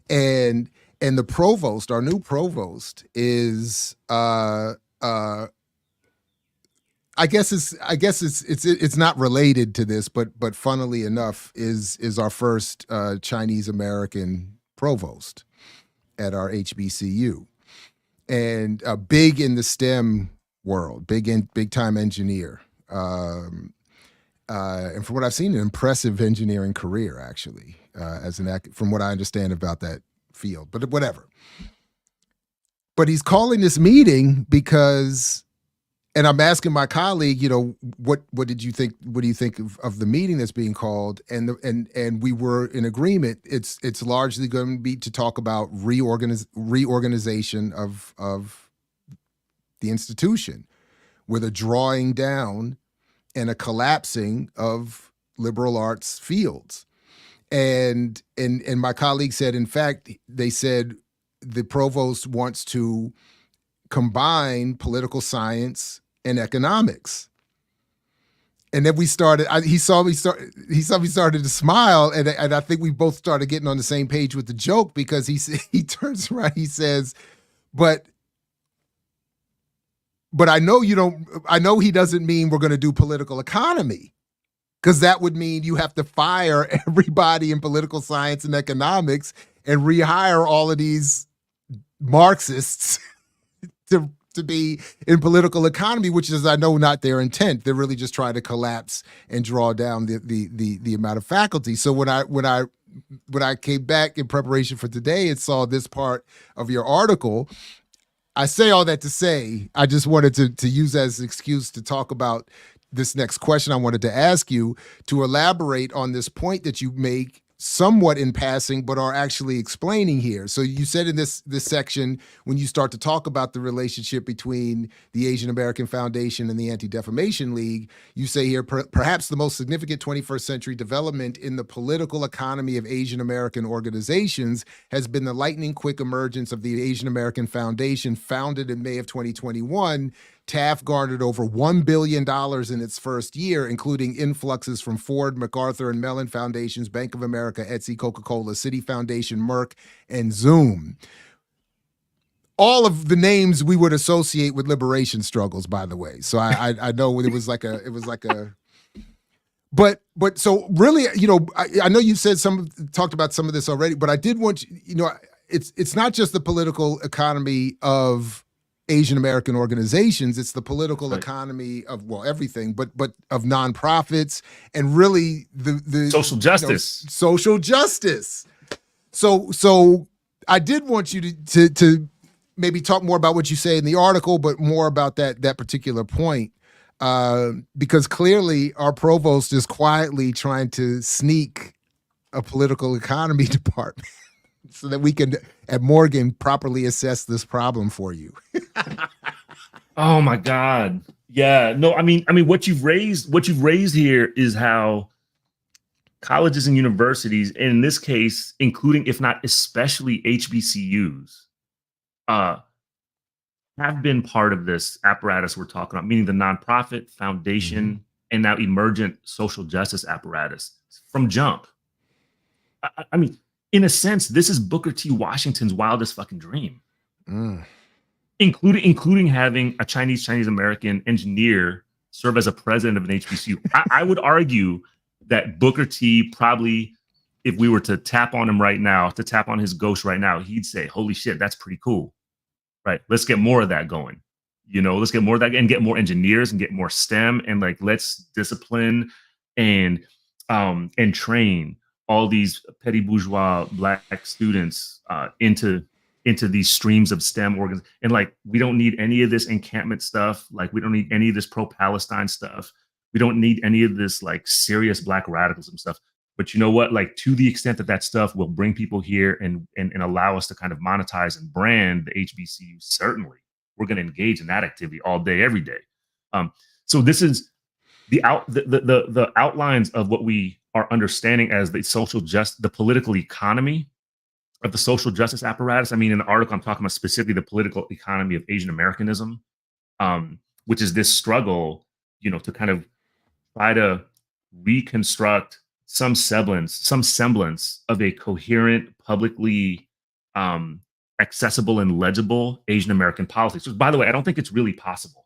And the provost, our new provost, is I guess it's not related to this, but funnily enough, is our first Chinese American provost at our HBCU, and big in the STEM world, big time engineer, and from what I've seen, an impressive engineering career actually, from what I understand about that field, but whatever. But he's calling this meeting because, and I'm asking my colleague, what do you think of the meeting that's being called? And we were in agreement. It's largely going to be to talk about reorganization of the institution, with a drawing down and a collapsing of liberal arts fields. And my colleague said, in fact, they said the provost wants to combine political science and economics. And then he saw me started to smile, and I think we both started getting on the same page with the joke, because he turns around, he says, but I know he doesn't mean we're going to do political economy. because that would mean you have to fire everybody in political science and economics and rehire all of these Marxists to be in political economy, which is, I know, not their intent. They're really just trying to collapse and draw down the amount of faculty. So when I came back in preparation for today and saw this part of your article, I say all that to say, I just wanted to use that as an excuse to talk about this next question I wanted to ask you, to elaborate on this point that you make somewhat in passing, but are actually explaining here. So you said in this section, when you start to talk about the relationship between the Asian American Foundation and the Anti-Defamation League, you say here, perhaps the most significant 21st century development in the political economy of Asian American organizations has been the lightning quick emergence of the Asian American Foundation, founded in May of 2021. TAF garnered over $1 billion in its first year, including influxes from Ford, MacArthur, and Mellon Foundations, Bank of America, Etsy, Coca-Cola, Citi Foundation, Merck, and Zoom. All of the names we would associate with liberation struggles, by the way. So I know it was like a. But so really, I know you said talked about some of this already, but I did want it's not just the political economy of Asian American organizations, it's the political economy of, well, everything, but of nonprofits, and really the social justice. Social justice. So I did want you to maybe talk more about what you say in the article, but more about that particular point, because clearly our provost is quietly trying to sneak a political economy department so that we can, at Morgan, properly assess this problem for you. Oh my God. Yeah. No, I mean, what you've raised here is how colleges and universities, and in this case, including, if not especially, HBCUs, have been part of this apparatus we're talking about, meaning the nonprofit, foundation, and now emergent social justice apparatus from jump. I mean, in a sense, this is Booker T. Washington's wildest fucking dream, including having a Chinese American engineer serve as a president of an HBCU. I would argue that Booker T probably, if we were to tap on him right now, to tap on his ghost right now, he'd say, "Holy shit, that's pretty cool, right? Let's get more of that going. Let's get more of that and get more engineers and get more STEM, and let's discipline and train all these petty bourgeois Black students into these streams of STEM organs. And we don't need any of this encampment stuff. We don't need any of this pro-Palestine stuff. We don't need any of this serious Black radicalism stuff. But you know what? To the extent that stuff will bring people here and allow us to kind of monetize and brand the HBCU, certainly we're going to engage in that activity all day, every day. So this is the outlines of what we are understanding as the political economy of the social justice apparatus. I mean, in the article, I'm talking about specifically the political economy of Asian Americanism, which is this struggle, to kind of try to reconstruct some semblance of a coherent, publicly accessible and legible Asian American politics. Which, by the way, I don't think it's really possible.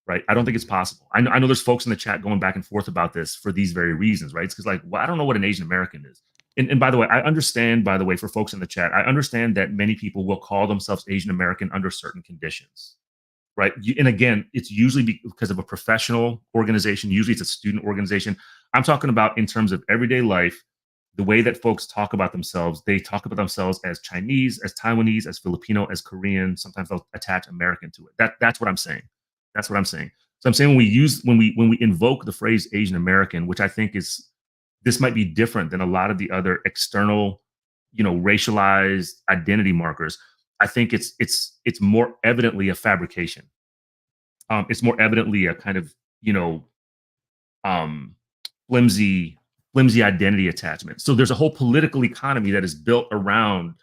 Right. I don't think it's possible. I know there's folks in the chat going back and forth about this for these very reasons. Right. It's because I don't know what an Asian American is. And by the way, I understand, for folks in the chat, I understand that many people will call themselves Asian American under certain conditions. Right. And again, it's usually because of a professional organization. Usually it's a student organization. I'm talking about in terms of everyday life, the way that folks talk about themselves. They talk about themselves as Chinese, as Taiwanese, as Filipino, as Korean. Sometimes they'll attach American to it. That's what I'm saying. That's what I'm saying. So I'm saying when we invoke the phrase Asian American, which I think this might be different than a lot of the other external, racialized identity markers. I think it's more evidently a fabrication. It's more evidently a kind of flimsy identity attachment. So there's a whole political economy that is built around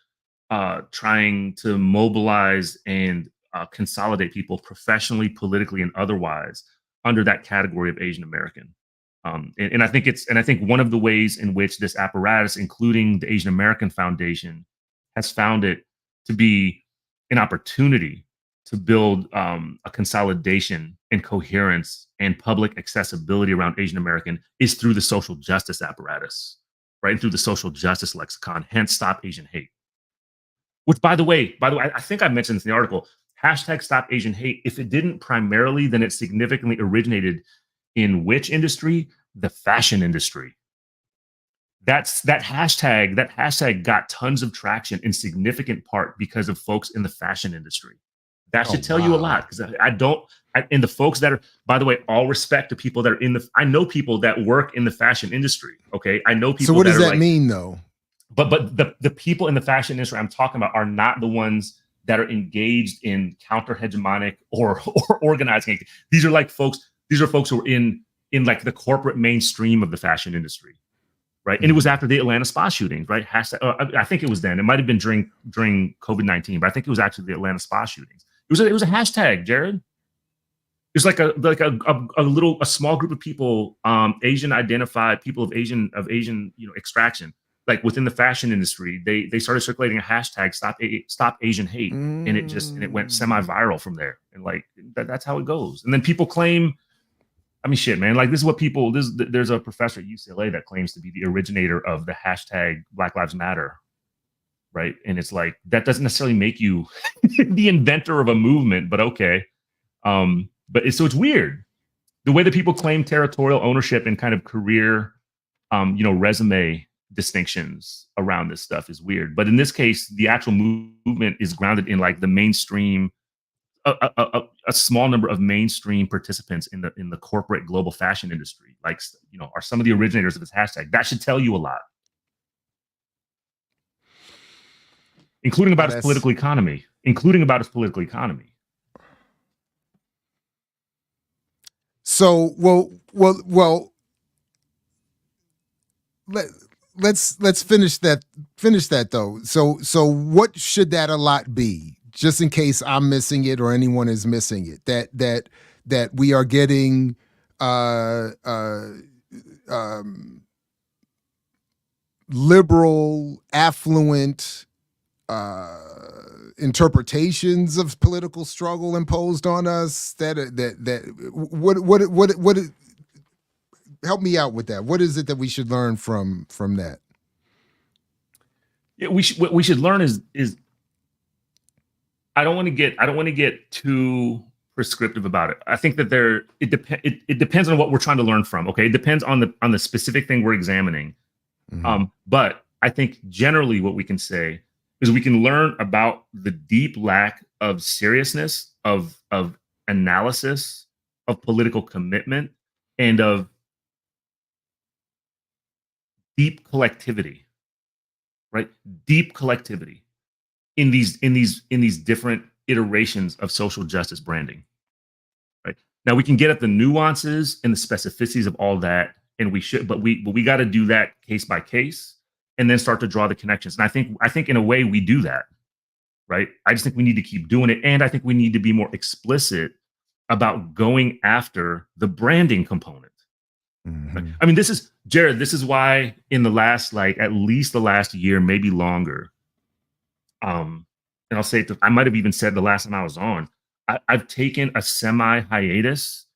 trying to mobilize and consolidate people professionally, politically, and otherwise under that category of Asian American. And I think one of the ways in which this apparatus, including the Asian American Foundation, has found it to be an opportunity to build a consolidation and coherence and public accessibility around Asian American is through the social justice apparatus, right? And through the social justice lexicon, hence Stop Asian Hate. Which, by the way, I think I mentioned this in the article, hashtag Stop Asian Hate, if it didn't primarily, then it significantly originated in which industry? The fashion industry. That hashtag got tons of traction in significant part because of folks in the fashion industry. That should tell you a lot, because and the folks that are, by the way, all respect to people that are I know people that work in the fashion industry. Okay. I know people. So what does that mean though? But the people in the fashion industry I'm talking about are not the ones that are engaged in counter hegemonic or organizing. These are folks who are in like the corporate mainstream of the fashion industry. Right. Mm-hmm. And it was after the Atlanta spa shootings, right? I think it was then. It might have been during COVID-19, but I think it was actually the Atlanta spa shootings. It was a hashtag, Jared. It's like a small group of people, Asian identified people of Asian extraction, like within the fashion industry. They started circulating a hashtag Stop Asian Hate, and it went semi-viral from there. And that's how it goes. And then people claim, I mean, shit, man. Like, this is what people. There's a professor at UCLA that claims to be the originator of the hashtag Black Lives Matter, right? And it's like, that doesn't necessarily make you the inventor of a movement, but okay. But it's weird the way that people claim territorial ownership and kind of career, resume distinctions around this stuff is weird. But in this case, the actual movement is grounded in like the mainstream. A small number of mainstream participants in the corporate global fashion industry, are some of the originators of this hashtag. That should tell you a lot, including about its political economy. So, well. Let's finish that though. So what should that a lot be? Just in case I'm missing it or anyone is missing it, that we are getting liberal, affluent interpretations of political struggle imposed on us. What help me out with that. What is it that we should learn from that? Yeah, what we should learn is. I don't want to get too prescriptive about it. I think that it depends on what we're trying to learn from. Okay, it depends on the specific thing we're examining. Mm-hmm. But I think generally what we can say is we can learn about the deep lack of seriousness, of analysis, of political commitment, and of deep collectivity. Right, deep collectivity. In these different iterations of social justice branding, right? Now we can get at the nuances and the specificities of all that, and we should, but we got to do that case by case, and then start to draw the connections. And I think in a way we do that, right? I just think we need to keep doing it, and I think we need to be more explicit about going after the branding component. Mm-hmm. Right? I mean, this is Jared. This is why in the last at least the last year, maybe longer. And I'll say I might have even said the last time I was on, I've taken a semi hiatus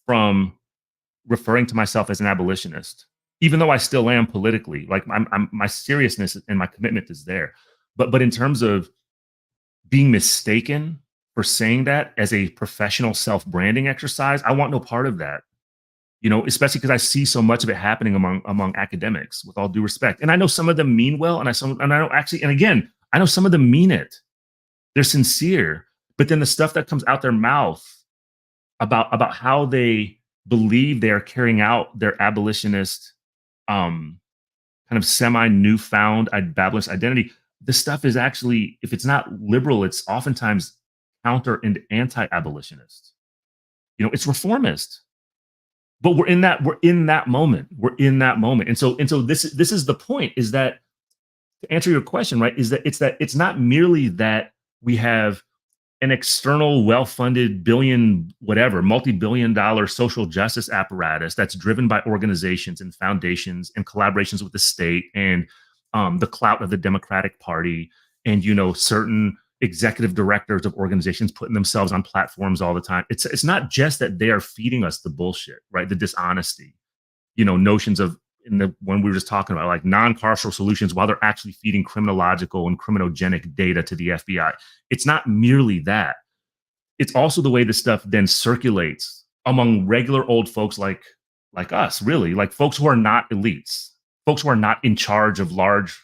from referring to myself as an abolitionist, even though I still am politically. Like my seriousness and my commitment is there. But in terms of being mistaken for saying that as a professional self-branding exercise, I want no part of that. Especially because I see so much of it happening among academics, with all due respect. And I know some of them mean well, and I know some of them mean it. They're sincere, but then the stuff that comes out their mouth about how they believe they are carrying out their abolitionist, kind of semi-newfound abolitionist identity, the stuff is actually, if it's not liberal, it's oftentimes counter and anti-abolitionist. It's reformist. But we're in that moment. And so this is the point, is that, to answer your question, right, is that it's not merely that we have an external, well-funded, multi-billion-dollar social justice apparatus that's driven by organizations and foundations and collaborations with the state and the clout of the Democratic Party and certain executive directors of organizations putting themselves on platforms all the time. It's not just that they are feeding us the bullshit, right? The dishonesty, notions of in the one we were just talking about, like non-carceral solutions, while they're actually feeding criminological and criminogenic data to the FBI. It's not merely that. It's also the way this stuff then circulates among regular old folks like us, really, like folks who are not elites, folks who are not in charge of large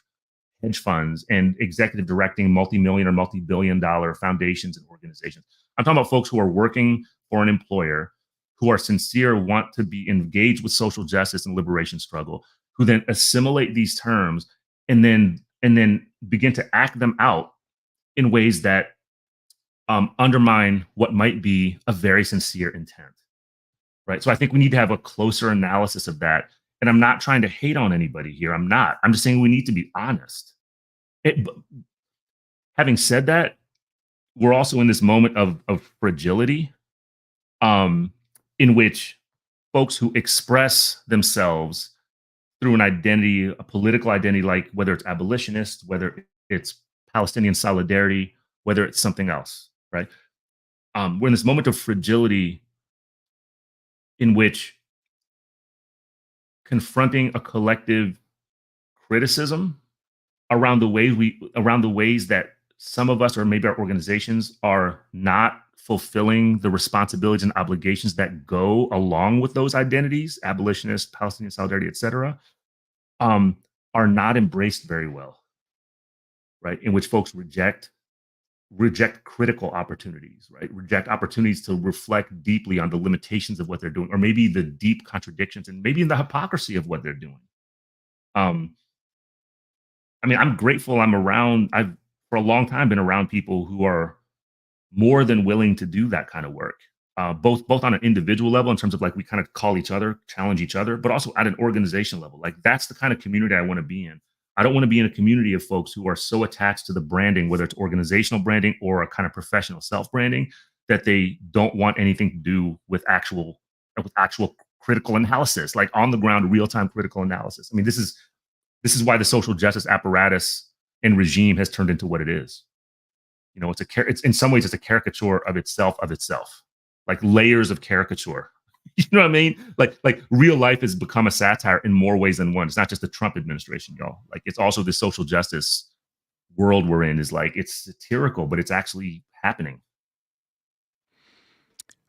hedge funds and executive directing multi-million or multi-billion-dollar foundations and organizations. I'm talking about folks who are working for an employer, who are sincere, want to be engaged with social justice and liberation struggle, who then assimilate these terms and then begin to act them out in ways that undermine what might be a very sincere intent, right? So I think we need to have a closer analysis of that. And I'm not trying to hate on anybody here. I'm not. I'm just saying we need to be honest. Having said that, we're also in this moment of fragility, in which folks who express themselves through an identity, a political identity, like whether it's abolitionist, whether it's Palestinian solidarity, whether it's something else, right? We're in this moment of fragility in which confronting a collective criticism around the ways that some of us, or maybe our organizations, are not fulfilling the responsibilities and obligations that go along with those identities, abolitionist, Palestinian solidarity, et cetera, are not embraced very well, right? In which folks reject critical opportunities, right? Reject opportunities to reflect deeply on the limitations of what they're doing, or maybe the deep contradictions and maybe in the hypocrisy of what they're doing. I mean, I'm grateful I've for a long time been around people who are more than willing to do that kind of work, both on an individual level in terms of like we kind of call each other, challenge each other, but also at an organization level. Like that's the kind of community I want to be in. I don't want to be in a community of folks who are so attached to the branding, whether it's organizational branding or a kind of professional self-branding, that they don't want anything to do with actual critical analysis, like on the ground, real-time critical analysis. I mean, this is why the social justice apparatus and regime has turned into what it is. It's in some ways it's a caricature of itself, like layers of caricature. You know what I mean? Like real life has become a satire in more ways than one. It's not just the Trump administration, y'all. Like it's also the social justice world we're in is like, it's satirical, but it's actually happening.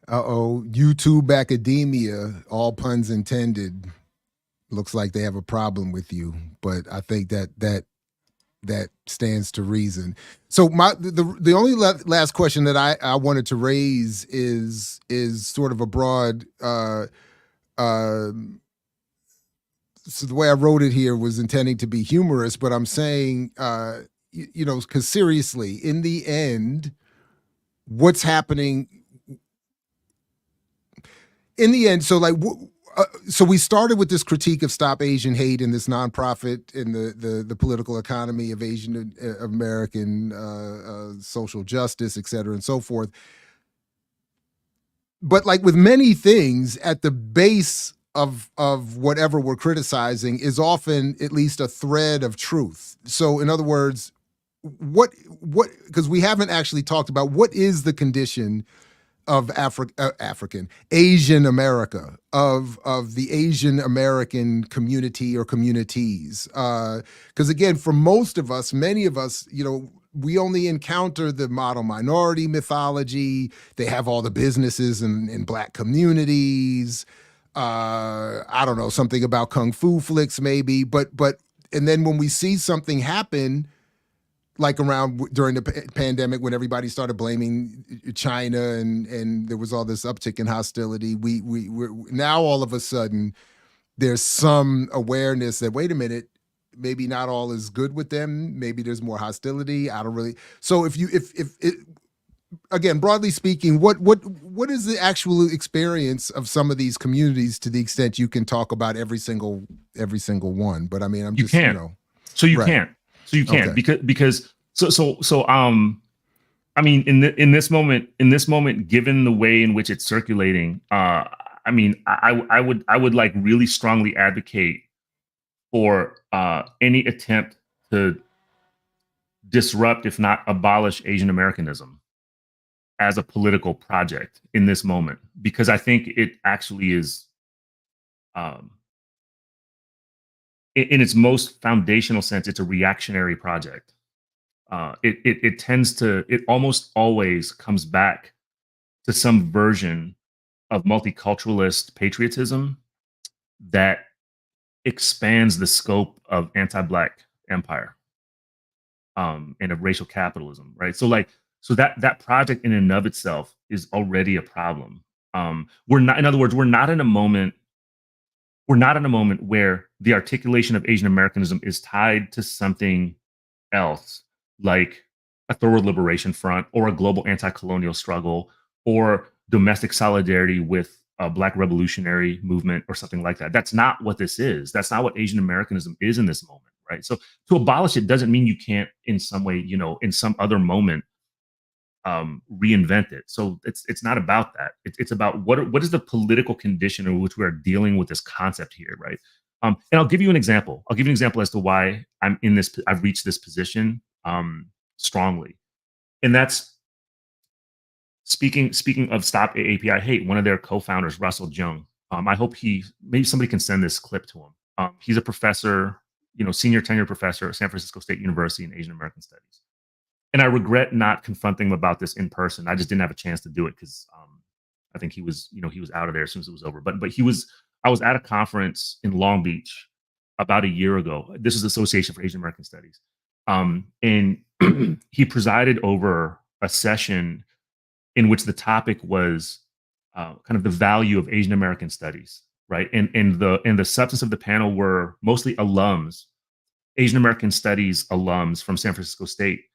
YouTube academia, all puns intended, looks like they have a problem with you. But I think that stands to reason. So the only last question that I wanted to raise is sort of a broad. So the way I wrote it here was intending to be humorous, but I'm saying, because seriously, in the end, what's happening? In the end, so like. So we started with this critique of Stop Asian Hate and this nonprofit in the political economy of Asian American social justice, et cetera, and so forth. But like with many things, at the base of whatever we're criticizing is often at least a thread of truth. So in other words, what because we haven't actually talked about what is the condition of Asian America, of the Asian American community or communities. Because again, for most of us, many of us, we only encounter the model minority mythology. They have all the businesses in Black communities. I don't know, something about Kung Fu flicks maybe. But and then when we see something happen, like around during the pandemic when everybody started blaming China and there was all this uptick in hostility, we're now all of a sudden there's some awareness that, wait a minute, maybe not all is good with them. Maybe there's more hostility. I don't really. So if again, broadly speaking, what is the actual experience of some of these communities to the extent you can talk about every single one? But I mean, I'm just, So you right. can't. So you can't Okay. because I mean in this moment, given the way in which it's circulating, I mean I would like really strongly advocate for any attempt to disrupt, if not abolish, Asian Americanism as a political project in this moment, because I think it actually is, in its most foundational sense, it's a reactionary project. It almost always comes back to some version of multiculturalist patriotism that expands the scope of anti-Black empire, and of racial capitalism, right? So that project in and of itself is already a problem. We're not, in other words, we're not in a moment where the articulation of Asian Americanism is tied to something else, like a thorough liberation front or a global anti-colonial struggle or domestic solidarity with a Black revolutionary movement or something like that. That's not what this is. That's not what Asian Americanism is in this moment, right? So to abolish it doesn't mean you can't, in some way, in some other moment, reinvent it. So it's not about that. It's about what is the political condition in which we are dealing with this concept here, right? And I'll give you an example. I'll give you an example as to why I've reached this position strongly, and that's speaking of Stop AAPI Hate. One of their co-founders, Russell Jung. I hope maybe somebody can send this clip to him. He's a professor, senior tenured professor at San Francisco State University in Asian American Studies. And I regret not confronting him about this in person. I just didn't have a chance to do it because I think he was out of there as soon as it was over. But I was at a conference in Long Beach about a year ago. This is Association for Asian American Studies. And he presided over a session in which the topic was kind of the value of Asian American studies, right? And the substance of the panel were mostly alums, Asian American Studies alums from San Francisco State,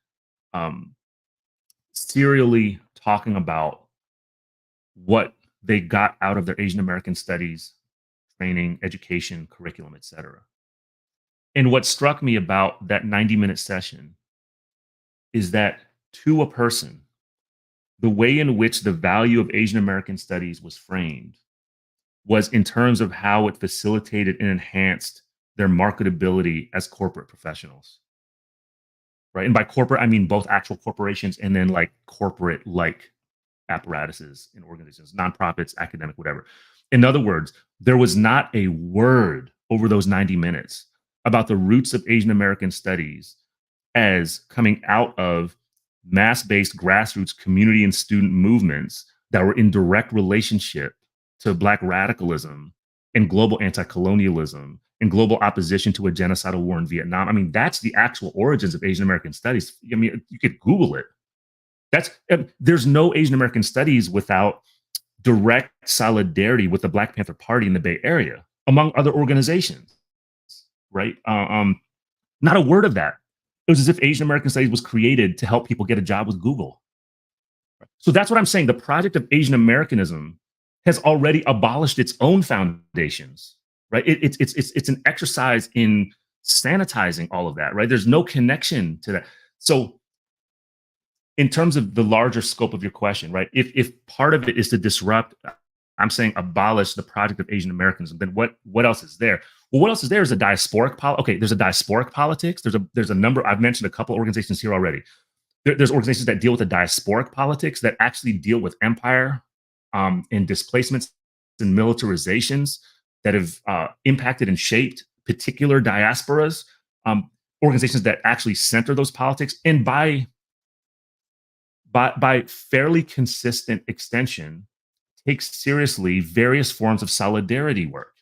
serially talking about what they got out of their Asian American Studies training, education, curriculum, etc. And what struck me about that 90-minute session is that, to a person, the way in which the value of Asian American Studies was framed was in terms of how it facilitated and enhanced their marketability as corporate professionals. Right. And by corporate, I mean both actual corporations and then like corporate like apparatuses and organizations, nonprofits, academic, whatever. In other words, there was not a word over those 90 minutes about the roots of Asian American studies as coming out of mass-based grassroots community and student movements that were in direct relationship to Black radicalism and global anti-colonialism and global opposition to a genocidal war in Vietnam. I mean, that's the actual origins of Asian American studies. I mean, you could Google it. There's no Asian American studies without direct solidarity with the Black Panther Party in the Bay Area, among other organizations, right? Not a word of that. It was as if Asian American studies was created to help people get a job with Google. So that's what I'm saying. The project of Asian Americanism has already abolished its own foundations. Right. It's an exercise in sanitizing all of that. Right. There's no connection to that. So in terms of the larger scope of your question, right, if part of it is to disrupt, I'm saying abolish the project of Asian Americanism, then what else is there? Well, what else is there is a diasporic there's a diasporic politics. There's a number. I've mentioned a couple organizations here already. There's organizations that deal with the diasporic politics that actually deal with empire and displacements and militarizations that have impacted and shaped particular diasporas, organizations that actually center those politics, and by fairly consistent extension, take seriously various forms of solidarity work,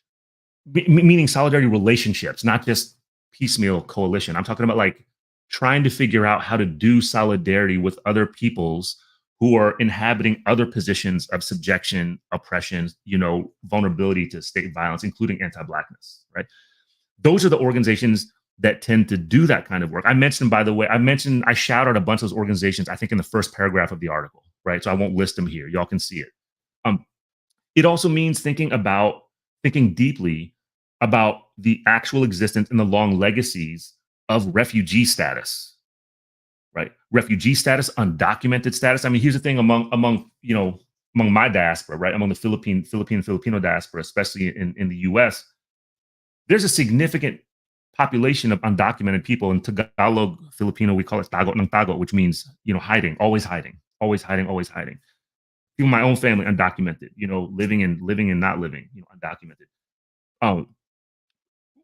meaning solidarity relationships, not just piecemeal coalition. I'm talking about like trying to figure out how to do solidarity with other peoples who are inhabiting other positions of subjection, oppression, vulnerability to state violence, including anti-Blackness, right? Those are the organizations that tend to do that kind of work. I mentioned, by the way, I shout out a bunch of those organizations, I think in the first paragraph of the article, right? So I won't list them here. Y'all can see it. It also means thinking deeply about the actual existence and the long legacies of refugee status. Right, refugee status, undocumented status. I mean, here's the thing among my diaspora, right, among the Filipino diaspora, especially in the U.S., there's a significant population of undocumented people. In Tagalog, Filipino, we call it tago ng tago, which means, hiding, always hiding, always hiding, always hiding. People in my own family, undocumented, living and not living, undocumented.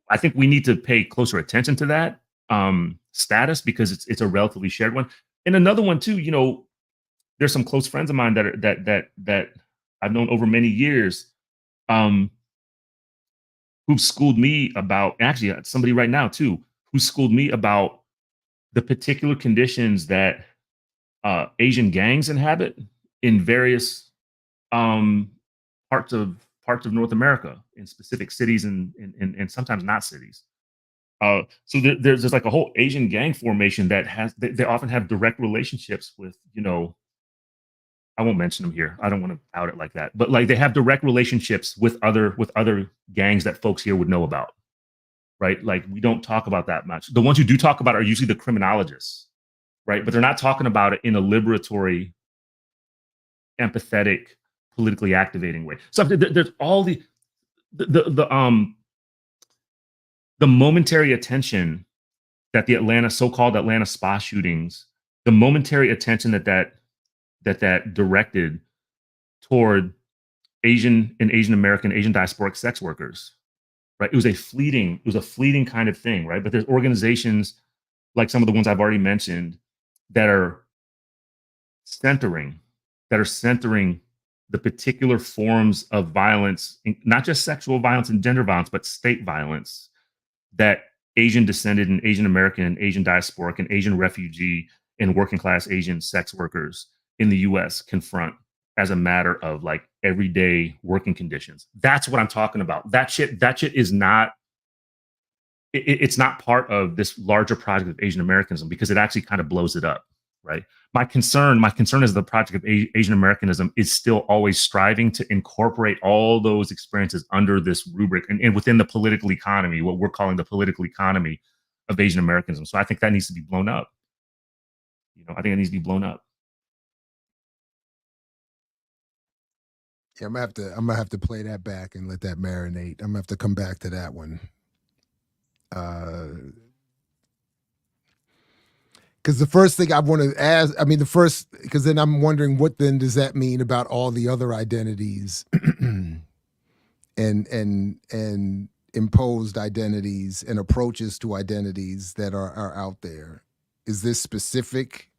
I think we need to pay closer attention to that status, because it's a relatively shared one. And another one too, there's some close friends of mine that I've known over many years, who've schooled me about, actually somebody right now too, who schooled me about the particular conditions that Asian gangs inhabit in various parts of North America, in specific cities and sometimes not cities. So there's like a whole Asian gang formation that they often have direct relationships with, I won't mention them here. I don't want to out it like that, but like they have direct relationships with other gangs that folks here would know about, right? Like we don't talk about that much. The ones who do talk about it are usually the criminologists, right? But they're not talking about it in a liberatory, empathetic, politically activating way. So there's all the momentary attention that the so-called Atlanta spa shootings, the momentary attention that directed toward Asian and Asian American, Asian diasporic sex workers, right? It was a fleeting kind of thing, right? But there's organizations like some of the ones I've already mentioned that are centering the particular forms of violence, not just sexual violence and gender violence, but state violence that Asian descended and Asian American and Asian diasporic and Asian refugee and working class Asian sex workers in the US confront as a matter of like everyday working conditions. That's what I'm talking about. That shit is not, it's not part of this larger project of Asian Americanism, because it actually kind of blows it up, right? My concern is the project of Asian Americanism is still always striving to incorporate all those experiences under this rubric and within the political economy, what we're calling the political economy of Asian Americanism. So I think that needs to be blown up. I think it needs to be blown up. Yeah, I'm gonna have to play that back and let that marinate. I'm gonna have to come back to that one. Because the first thing I want to ask, because then I'm wondering, what then does that mean about all the other identities and imposed identities and approaches to identities that are out there? Is this specific?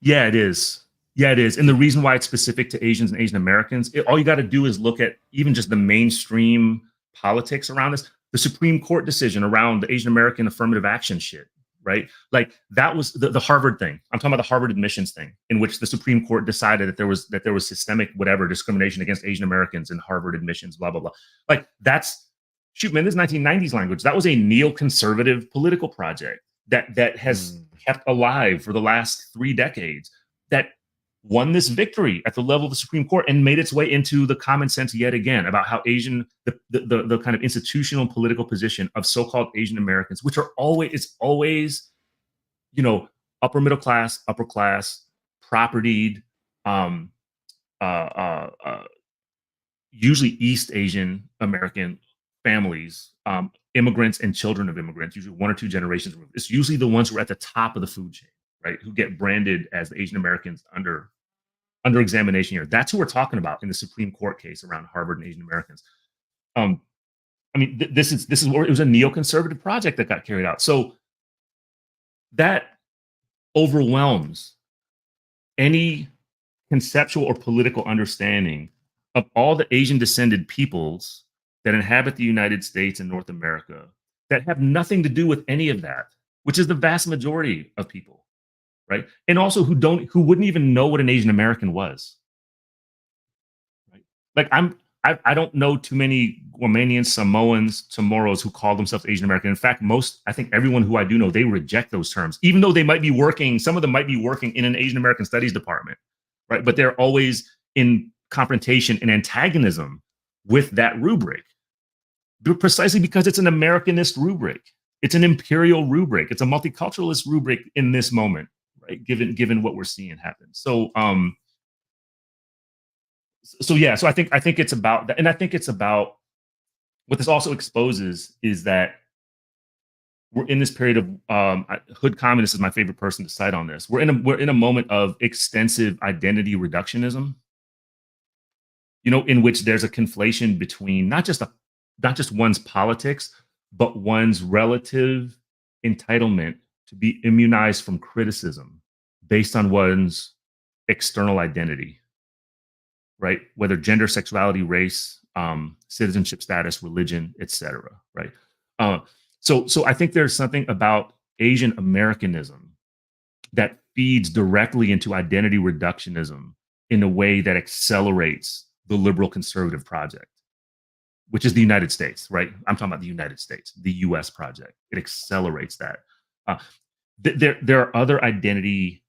Yeah, it is. Yeah, it is. And the reason why it's specific to Asians and Asian Americans, all you got to do is look at even just the mainstream politics around this. The Supreme Court decision around the Asian American affirmative action shit, right? Like that was the Harvard thing. I'm talking about the Harvard admissions thing, in which the Supreme Court decided that there was systemic whatever discrimination against Asian Americans in Harvard admissions, blah, blah, blah. Like that's, shoot, man, this is 1990s language. That was a neoconservative political project that has kept alive for the last 3 decades, that won this victory at the level of the Supreme Court and made its way into the common sense yet again about how Asian, the kind of institutional political position of so-called Asian Americans, which are always, upper middle class, upper class, propertied, usually East Asian American families, immigrants and children of immigrants, usually 1 or 2 generations removed. It's usually the ones who are at the top of the food chain, right? Who get branded as the Asian Americans under examination here. That's who we're talking about in the Supreme Court case around Harvard and Asian Americans. This is where it was a neoconservative project that got carried out. So that overwhelms any conceptual or political understanding of all the Asian descended peoples that inhabit the United States and North America that have nothing to do with any of that, which is the vast majority of people, right? And also who wouldn't even know what an Asian American was, right? Like I don't know too many Guamanians, Samoans, Chamorros who call themselves Asian American. In fact, I think everyone who I do know, they reject those terms, even though they might be working, some of them might be working in an Asian American studies department, right? But they're always in confrontation and antagonism with that rubric, precisely because it's an Americanist rubric. It's an imperial rubric. It's a multiculturalist rubric in this moment, right? Given what we're seeing happen. So I think it's about that. And I think it's about what this also exposes is that we're in this period of Hood Communist is my favorite person to cite on this. We're in a moment of extensive identity reductionism, in which there's a conflation between not just one's politics, but one's relative entitlement to be immunized from criticism based on one's external identity, right? Whether gender, sexuality, race, citizenship status, religion, etc. Right? So I think there's something about Asian Americanism that feeds directly into identity reductionism in a way that accelerates the liberal conservative project, which is the United States, right? I'm talking about the United States, the US project. It accelerates that. There are other identity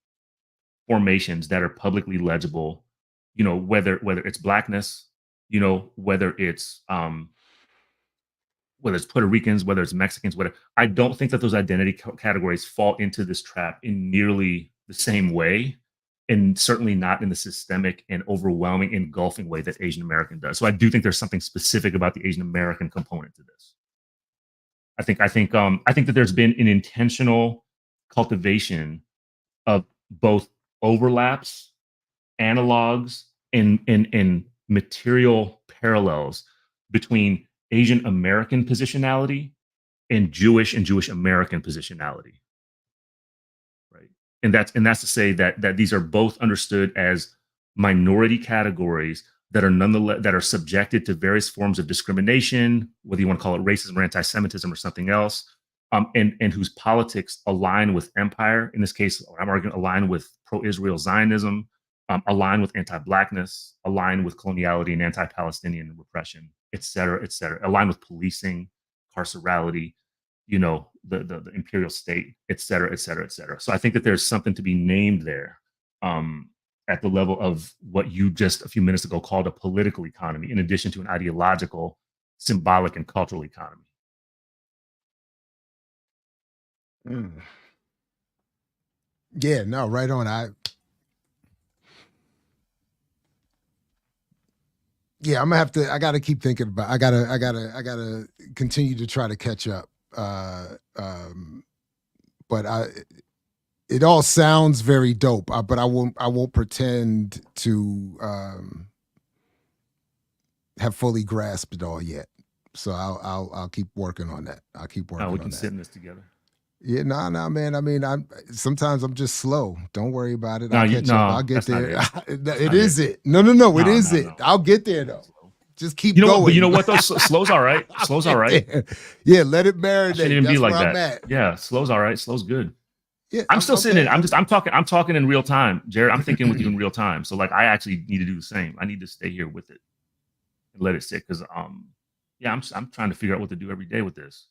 formations that are publicly legible, whether it's Blackness, whether it's Puerto Ricans, whether it's Mexicans, whatever. I don't think that those identity categories fall into this trap in nearly the same way, and certainly not in the systemic and overwhelming, engulfing way that Asian American does. So I do think there's something specific about the Asian American component to this. I think that there's been an intentional cultivation of both overlaps, analogs, and material parallels between Asian American positionality and Jewish American positionality, right? And that's to say that these are both understood as minority categories that are nonetheless that are subjected to various forms of discrimination, whether you want to call it racism or anti-Semitism or something else, and whose politics align with empire. In this case, I'm arguing align with pro-Israel Zionism, align with anti-Blackness, align with coloniality and anti-Palestinian repression, et cetera, align with policing, carcerality, the imperial state, et cetera, et cetera, et cetera. So I think that there's something to be named there at the level of what you just a few minutes ago called a political economy, in addition to an ideological, symbolic, and cultural economy. Yeah, no, right on. I'm gonna have to. I gotta keep thinking about. I gotta continue to try to catch up. But it all sounds very dope. But I won't pretend to have fully grasped it all yet. So I'll keep working on that. I'll keep working on that. We can sit in this together. Yeah, nah, man. I mean, sometimes I'm just slow. Don't worry about it. I'll catch up. I'll get there. It is it. No. It is it. I'll get there though. Just keep going. But you know what though? Slow's all right. Slow's all right. Yeah, let it marinate. Shouldn't even be like that. Yeah, slow's all right. Slow's good. Yeah, I'm still sitting in. I'm talking in real time, Jared. I'm thinking with you in real time. So like, I actually need to do the same. I need to stay here with it and let it sit because I'm trying to figure out what to do every day with this.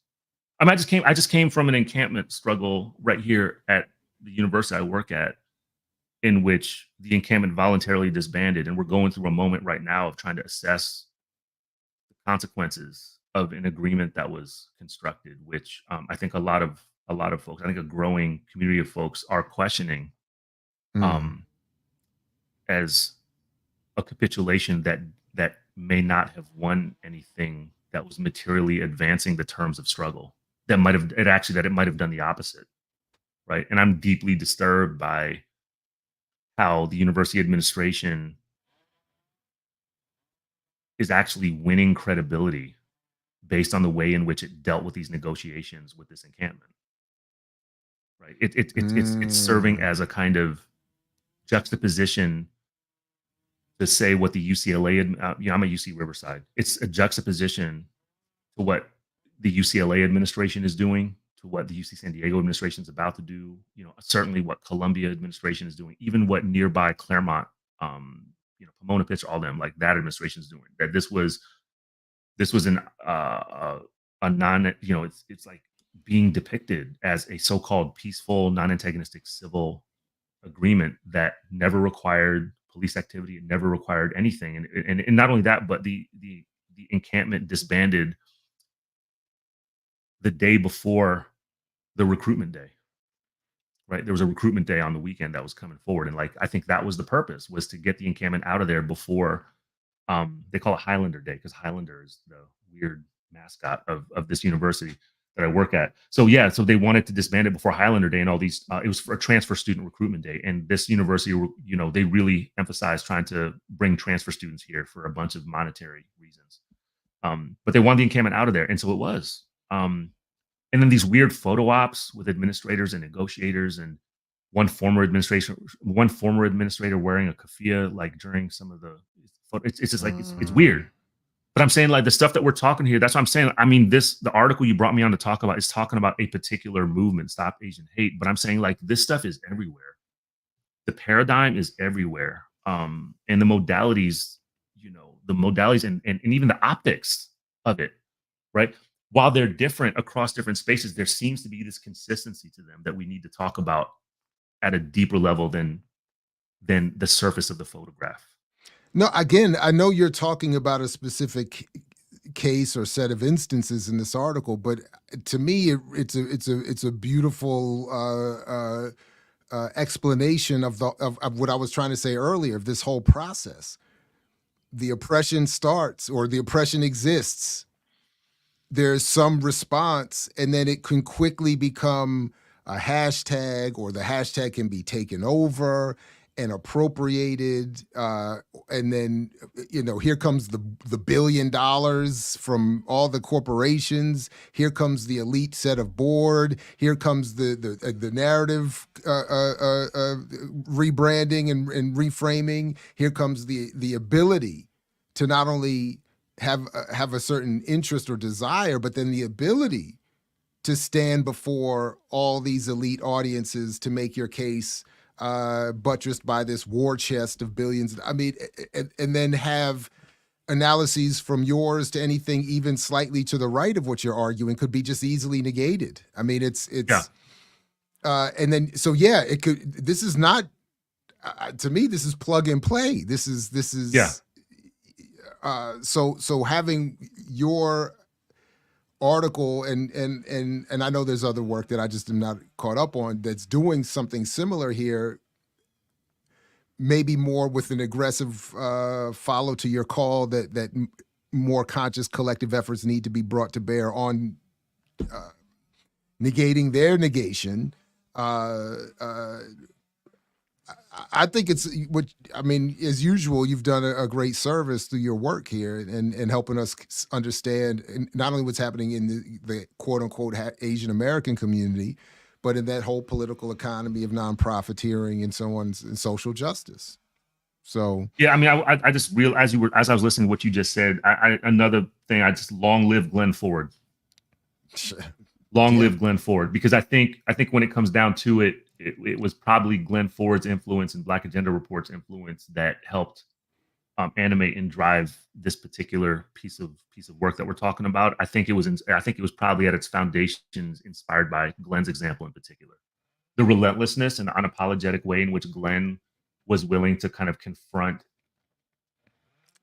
I just came from an encampment struggle right here at the university I work at, in which the encampment voluntarily disbanded, and we're going through a moment right now of trying to assess the consequences of an agreement that was constructed, which I think a lot of folks, I think a growing community of folks are questioning as a capitulation that may not have won anything that was materially advancing the terms of struggle. That it might have done the opposite, right? And I'm deeply disturbed by how the university administration is actually winning credibility based on the way in which it dealt with these negotiations with this encampment, right? It's serving as a kind of juxtaposition to say what the UCLA, I'm a UC Riverside. It's a juxtaposition to what the UCLA administration is doing, to what the UC San Diego administration is about to do, certainly what Columbia administration is doing, even what nearby Claremont, Pomona Pitch, all them, like that administration is doing. That this was a non, it's like being depicted as a so-called peaceful, non-antagonistic civil agreement that never required police activity. It never required anything. And not only that, but the encampment disbanded the day before the recruitment day, right? There was a recruitment day on the weekend that was coming forward. And I think that was the purpose, was to get the encampment out of there before they call it Highlander Day, because Highlander is the weird mascot of this university. that I work at. So yeah, so they wanted to disband it before Highlander Day and all these. It was for a transfer student recruitment day, and this university, you know, they really emphasized trying to bring transfer students here for a bunch of monetary reasons. But they wanted the encampment out of there, and so it was. And then these weird photo ops with administrators and negotiators, and one former administrator wearing a keffiyeh like during some of the. It's just like it's weird. But I'm saying, like, the stuff that we're talking here, that's what I'm saying. I mean, the article you brought me on to talk about is talking about a particular movement, Stop Asian Hate. But I'm saying, like, this stuff is everywhere. The paradigm is everywhere. And the modalities, you know, and even the optics of it, right? While they're different across different spaces, there seems to be this consistency to them that we need to talk about at a deeper level than the surface of the photograph. No, again, I know you're talking about a specific case or set of instances in this article, but to me, it's a beautiful explanation of what I was trying to say earlier, of this whole process. The oppression starts, or the oppression exists. There's some response, and then it can quickly become a hashtag, or the hashtag can be taken over and appropriated, and then, you know, here comes the $1 billion from all the corporations. Here comes the elite set of board. Here comes the narrative rebranding and reframing. Here comes the ability to not only have a certain interest or desire, but then the ability to stand before all these elite audiences to make your case, buttressed by this war chest of billions. I mean, and then have analyses from yours to anything even slightly to the right of what you're arguing could be just easily negated. I mean, it's and then, so yeah, it could. This is not, to me, this is plug and play. This is so having your article and I know there's other work that I just am not caught up on that's doing something similar here, maybe more with an aggressive follow to your call that more conscious collective efforts need to be brought to bear on negating their negation. I think it's what I mean. As usual, you've done a great service through your work here and helping us understand not only what's happening in the quote unquote Asian American community, but in that whole political economy of non-profiteering and so on, and social justice. So yeah, I mean, I just realized as I was listening to what you just said. Another thing, I just long live Glenn Ford. Long live Glenn Ford, because I think when it comes down to it, it was probably Glenn Ford's influence and Black Agenda Report's influence that helped animate and drive this particular piece of work that we're talking about. I think it was probably at its foundations inspired by Glenn's example in particular, the relentlessness and the unapologetic way in which Glenn was willing to kind of confront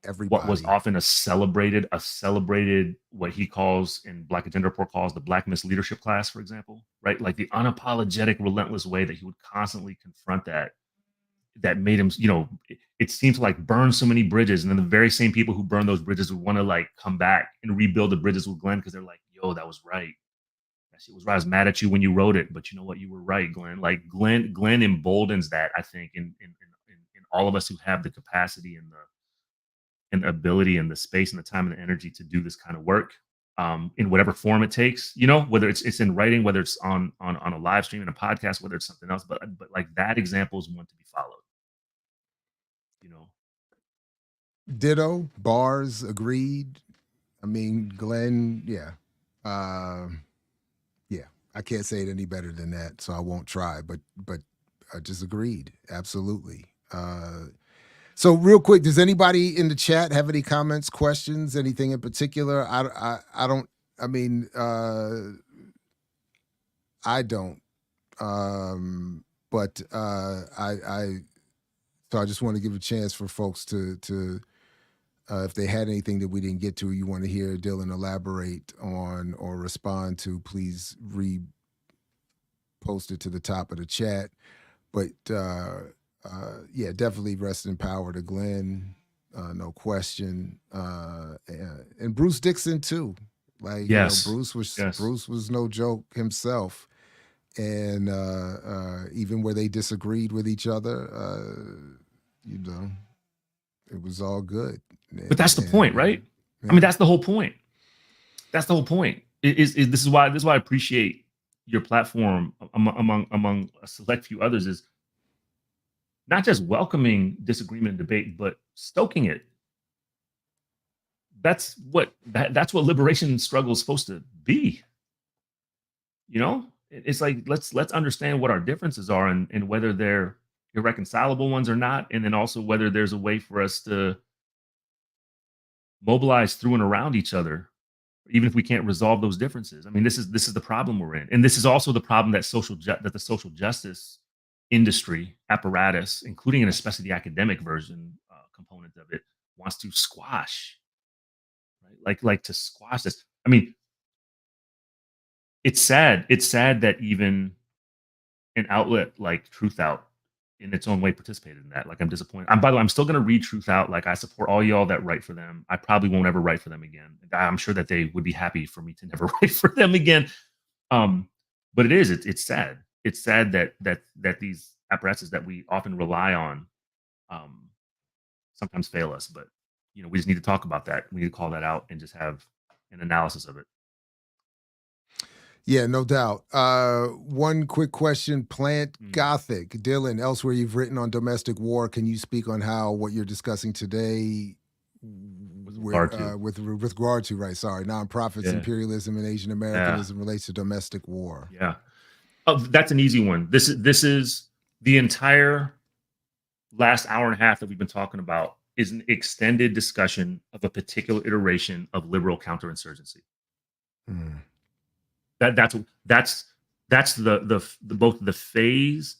everybody. What was often a celebrated, what he calls in Black Agenda Report calls the Black misleadership class, for example, right? Like the unapologetic, relentless way that he would constantly confront that made him, you know, it seemed to like burn so many bridges. And then the very same people who burned those bridges would want to like come back and rebuild the bridges with Glenn because they're like, yo, that was right. That shit was right. I was mad at you when you wrote it, but you know what? You were right, Glenn. Like Glenn emboldens that, I think, in all of us who have the capacity and the ability and the space and the time and the energy to do this kind of work, in whatever form it takes, you know, whether it's in writing, whether it's on a live stream, in a podcast, whether it's something else, but like that example is one to be followed, you know. Ditto, bars, agreed. I mean, Glenn, yeah. Yeah, I can't say it any better than that, so I won't try, but I just agreed. Absolutely. So real quick, does anybody in the chat have any comments, questions, anything in particular? I don't, I mean, I don't. But so I just want to give a chance for folks to if they had anything that we didn't get to, you want to hear Dylan elaborate on or respond to, please post it to the top of the chat. But yeah, definitely rest in power to Glenn, no question, and Bruce Dixon too. Like, you know, Yes. Yes. Bruce was no joke himself. And even where they disagreed with each other, you know, it was all good. But that's the point, right? I mean, Yeah. that's the whole point. That's the whole point. This is why I appreciate your platform among a select few others is not just welcoming disagreement and debate, but stoking it. That's what liberation struggle is supposed to be. You know, it's like let's understand what our differences are and whether they're irreconcilable ones or not, and then also whether there's a way for us to mobilize through and around each other, even if we can't resolve those differences. I mean, this is the problem we're in, and this is also the problem that that the social justice industry apparatus, including and especially the academic version component of it, wants to squash. Right? Like to squash this. I mean, it's sad. It's sad that even an outlet like Truthout in its own way participated in that. Like, I'm disappointed. By the way, I'm still going to read Truthout. Like, I support all y'all that write for them. I probably won't ever write for them again. I'm sure that they would be happy for me to never write for them again. But it's sad. It's sad that these apparatuses that we often rely on sometimes fail us. But you know, we just need to talk about that. We need to call that out and just have an analysis of it. Yeah, no doubt. One quick question. Plant Gothic. Dylan, elsewhere you've written on domestic war. Can you speak on how what you're discussing today with regard to, right, sorry, nonprofits, imperialism, and Asian Americanism relates to domestic war? Yeah. Oh, that's an easy one. This is the entire last hour and a half that we've been talking about is an extended discussion of a particular iteration of liberal counterinsurgency. That's the both the phase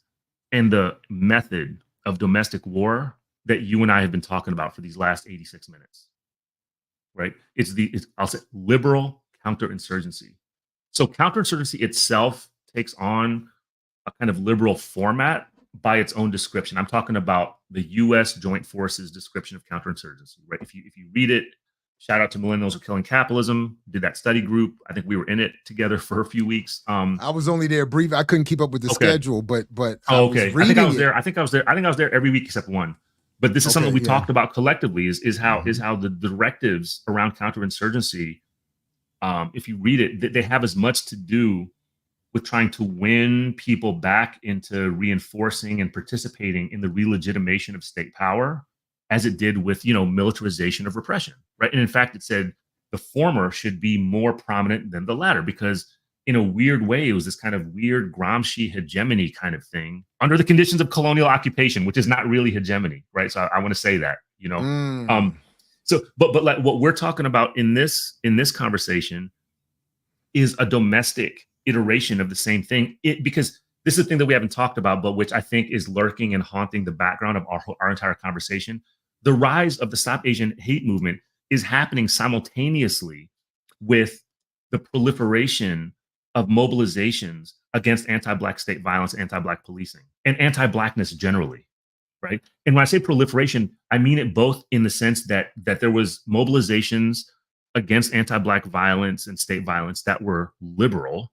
and the method of domestic war that you and I have been talking about for these last 86 minutes. Right? I'll say liberal counterinsurgency. So counterinsurgency itself takes on a kind of liberal format by its own description. I'm talking about the U.S. Joint Forces description of counterinsurgency. Right? If you read it, shout out to Millennials Are Killing Capitalism. Did that study group. I think we were in it together for a few weeks. I was only there brief. I couldn't keep up with the schedule, but I was reading there. I think I was there every week except one. But this is something we talked about collectively is how the directives around counterinsurgency, if you read it, they have as much to do with trying to win people back into reinforcing and participating in the relegitimation of state power as it did with, militarization of repression, right? And in fact, it said the former should be more prominent than the latter because in a weird way, it was this kind of weird Gramsci hegemony kind of thing under the conditions of colonial occupation, which is not really hegemony, right? So I want to say that, but like what we're talking about in this conversation is a domestic iteration of the same thing. Because this is the thing that we haven't talked about, but which I think is lurking and haunting the background of our entire conversation. The rise of the Stop Asian Hate movement is happening simultaneously with the proliferation of mobilizations against anti-Black state violence, anti-Black policing, and anti-Blackness generally, right? And when I say proliferation, I mean it both in the sense that there was mobilizations against anti-Black violence and state violence that were liberal,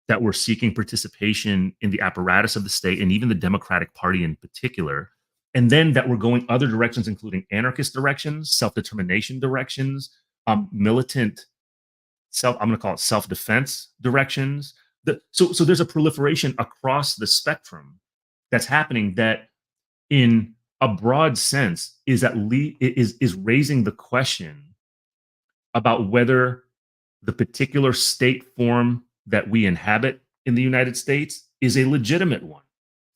that were seeking participation in the apparatus of the state and even the Democratic Party in particular, and then that were going other directions, including anarchist directions, self-determination directions, militant I'm going to call it self-defense directions. So there's a proliferation across the spectrum that's happening that, in a broad sense, is raising the question about whether the particular state form that we inhabit in the United States is a legitimate one.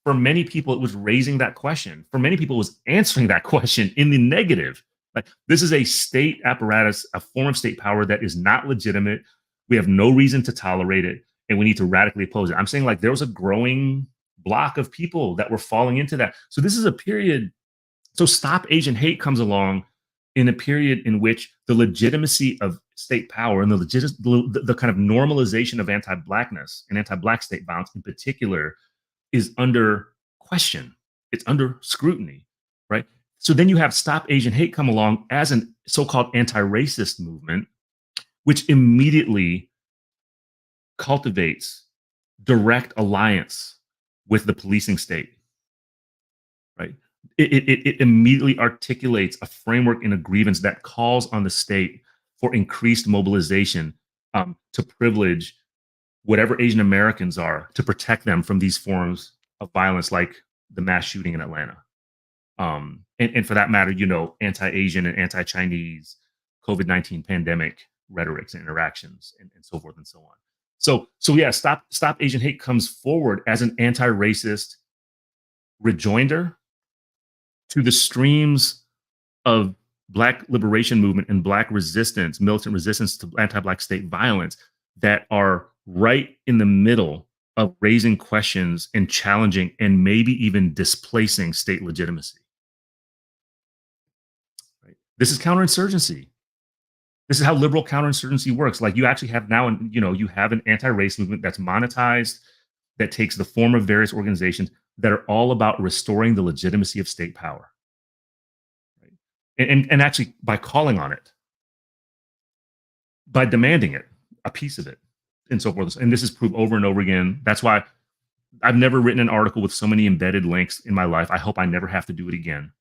For many people, it was raising that question. For many people, it was answering that question in the negative. Like, this is a state apparatus, a form of state power that is not legitimate. We have no reason to tolerate it, and we need to radically oppose it. I'm saying, like, there was a growing block of people that were falling into that. So this is a period. So Stop Asian Hate comes along in a period in which the legitimacy of state power and the kind of normalization of anti-Blackness and anti-Black state violence in particular is under question. It's under scrutiny, right? So then you have Stop Asian Hate come along as an so-called anti-racist movement which immediately cultivates direct alliance with the policing state, right? It immediately articulates a framework and a grievance that calls on the state for increased mobilization to privilege whatever Asian Americans are, to protect them from these forms of violence, like the mass shooting in Atlanta. And for that matter, anti-Asian and anti-Chinese COVID-19 pandemic rhetorics and interactions and so forth and so on. So yeah, Stop Asian Hate comes forward as an anti-racist rejoinder to the streams of Black liberation movement and Black resistance, militant resistance to anti-Black state violence that are right in the middle of raising questions and challenging and maybe even displacing state legitimacy. Right? This is counterinsurgency. This is how liberal counterinsurgency works. Like, you actually have now, you have an anti-race movement that's monetized, that takes the form of various organizations that are all about restoring the legitimacy of state power. Right? And actually, by calling on it, by demanding it, a piece of it, and so forth. And this is proved over and over again. That's why I've never written an article with so many embedded links in my life. I hope I never have to do it again.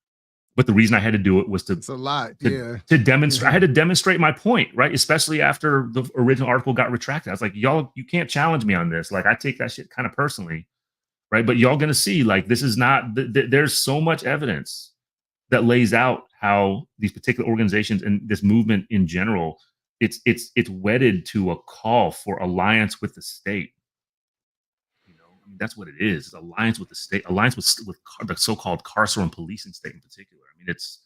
But the reason I had to do it was It's a lot, to demonstrate. I had to demonstrate my point, right? Especially after the original article got retracted. I was like, y'all, you can't challenge me on this. Like, I take that shit kind of personally, right? But y'all gonna see, like, this is not. There's so much evidence that lays out how these particular organizations and this movement in general, it's wedded to a call for alliance with the state. I mean, that's what it is. It's alliance with the state, alliance with the so-called carceral and policing state in particular. I mean, it's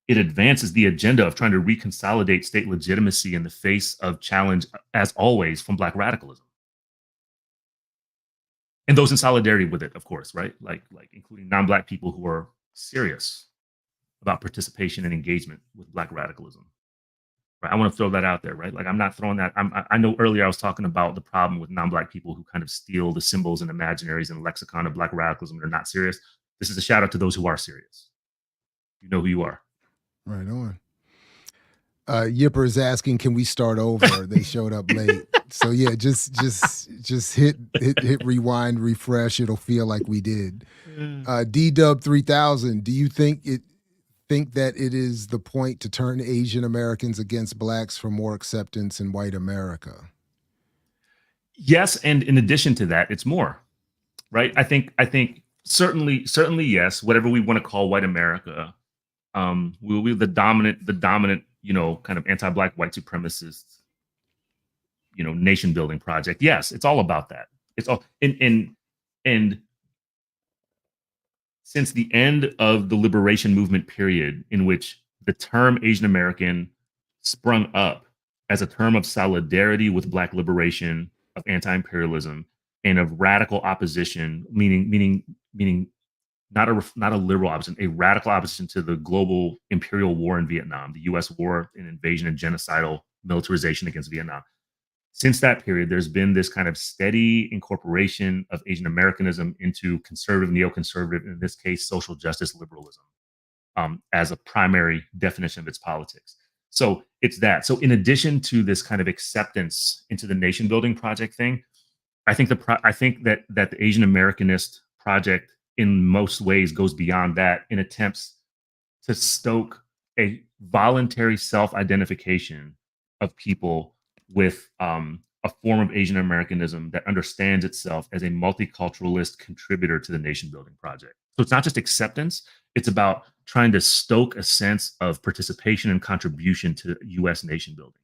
it advances the agenda of trying to reconsolidate state legitimacy in the face of challenge, as always, from Black radicalism. And those in solidarity with it, of course, right? Like including non-Black people who are serious about participation and engagement with Black radicalism. Right? I want to throw that out there, right? Like, I'm not throwing that. I know earlier I was talking about the problem with non-Black people who kind of steal the symbols and imaginaries and lexicon of Black radicalism and are not serious. This is a shout out to those who are serious. You know who you are. Right on. Yipper is asking, can we start over? They showed up late. So yeah, just hit rewind, refresh. It'll feel like we did. D-Dub 3000, do you think that it is the point to turn Asian Americans against Blacks for more acceptance in white America? Yes, and in addition to that, it's more, right? I think certainly yes. Whatever we want to call white America, will be the dominant, kind of anti-Black white supremacist, nation building project. Yes, it's all about that. It's all and since the end of the liberation movement period, in which the term Asian American sprung up as a term of solidarity with Black liberation, of anti-imperialism, and of radical opposition, meaning not a liberal opposition, a radical opposition to the global imperial war in Vietnam, the U.S. war and invasion and genocidal militarization against Vietnam. Since that period, there's been this kind of steady incorporation of Asian Americanism into conservative, neoconservative, in this case, social justice liberalism, as a primary definition of its politics. So it's that. So in addition to this kind of acceptance into the nation building project thing, I think that the Asian Americanist project in most ways goes beyond that in attempts to stoke a voluntary self-identification of people with a form of Asian Americanism that understands itself as a multiculturalist contributor to the nation building project. So it's not just acceptance, it's about trying to stoke a sense of participation and contribution to US nation building,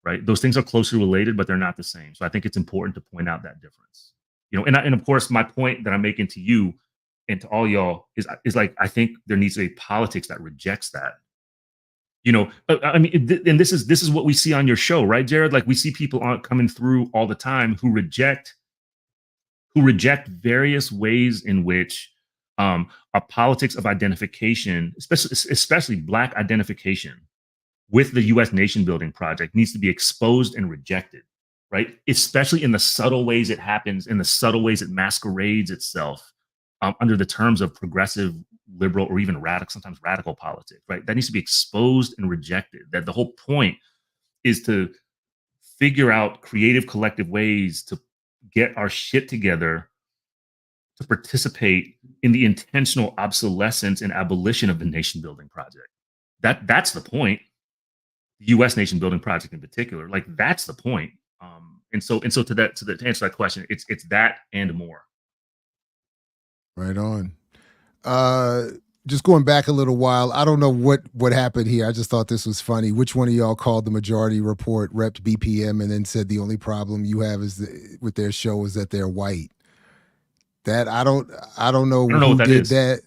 right? Those things are closely related, but they're not the same. So I think it's important to point out that difference. And of course, my point that I'm making to you and to all y'all is like, I think there needs to be politics that rejects that. I mean, and this is what we see on your show, right, Jared? Like, we see people coming through all the time who reject various ways in which a politics of identification, especially Black identification with the U.S. nation building project, needs to be exposed and rejected, right? Especially in the subtle ways it happens, in the subtle ways it masquerades itself under the terms of progressive liberal or even radical, sometimes radical politics, right? That needs to be exposed and rejected. That the whole point is to figure out creative, collective ways to get our shit together to participate in the intentional obsolescence and abolition of the nation building project. That's the point. The U.S. nation building project in particular, like that's the point. And so to answer that question, it's that and more. Right on. Just going back a little while, I don't know what happened here. I just thought this was funny. Which one of y'all called the Majority Report, repped BPM, and then said the only problem you have is with their show is that they're white? That I don't know who did that.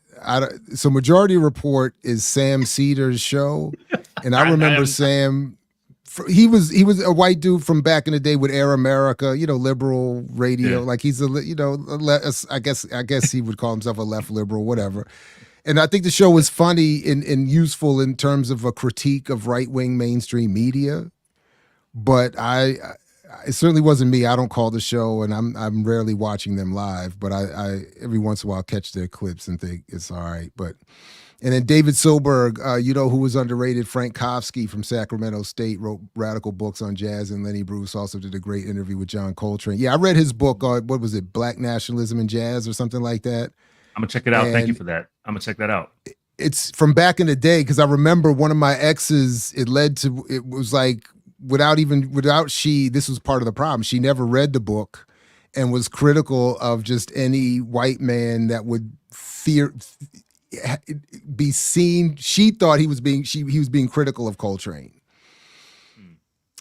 So Majority Report is Sam Cedar's show, and I remember Sam. He was a white dude from back in the day with Air America, liberal radio. Yeah. Like he's I guess he would call himself a left liberal, whatever. And I think the show was funny and useful in terms of a critique of right-wing mainstream media. But it certainly wasn't me. I don't call the show, and I'm rarely watching them live. But I every once in a while catch their clips and think it's all right. And then David Silberg, who was underrated, Frank Kofsky from Sacramento State, wrote radical books on jazz, and Lenny Bruce also did a great interview with John Coltrane. Yeah, I read his book on, what was it, Black Nationalism and Jazz or something like that. I'm going to check it out. Thank you for that. I'm going to check that out. It's from back in the day, because I remember one of my exes, it was like, this was part of the problem. She never read the book and was critical of just any white man that would be seen. She thought he was being critical of Coltrane.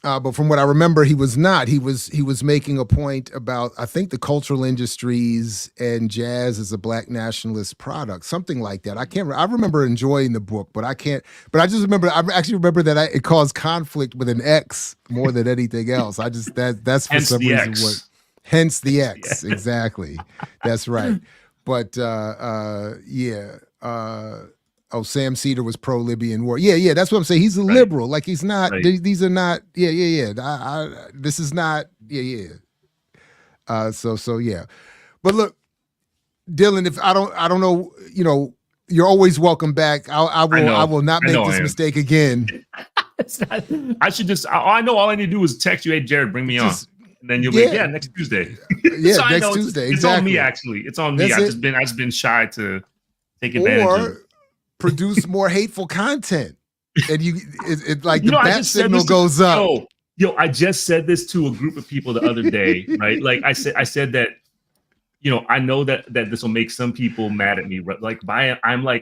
But from what I remember, he was not. He was making a point about, I think, the cultural industries and jazz as a black nationalist product, something like that. I remember enjoying the book, but I actually remember that it caused conflict with an ex more than anything else. That's for some reason hence the X. Exactly. That's right. But Sam Cedar was pro-Libyan war. Yeah, that's what I'm saying. He's a liberal. Like he's not. Right. These are not. Yeah. This is not. Yeah. So yeah. But look, Dylan, if I don't know, you're always welcome back. I will not make this mistake again. I should just. I know all I need to do is text you, hey Jared, bring me on. And then you'll be next Tuesday. Yeah, so next Tuesday. It's on me actually. It's on me. I've just been shy to take advantage of. Produce more hateful content, and the bat signal goes up. I just said this to a group of people the other day, right? Like I said that, I know that this will make some people mad at me. Like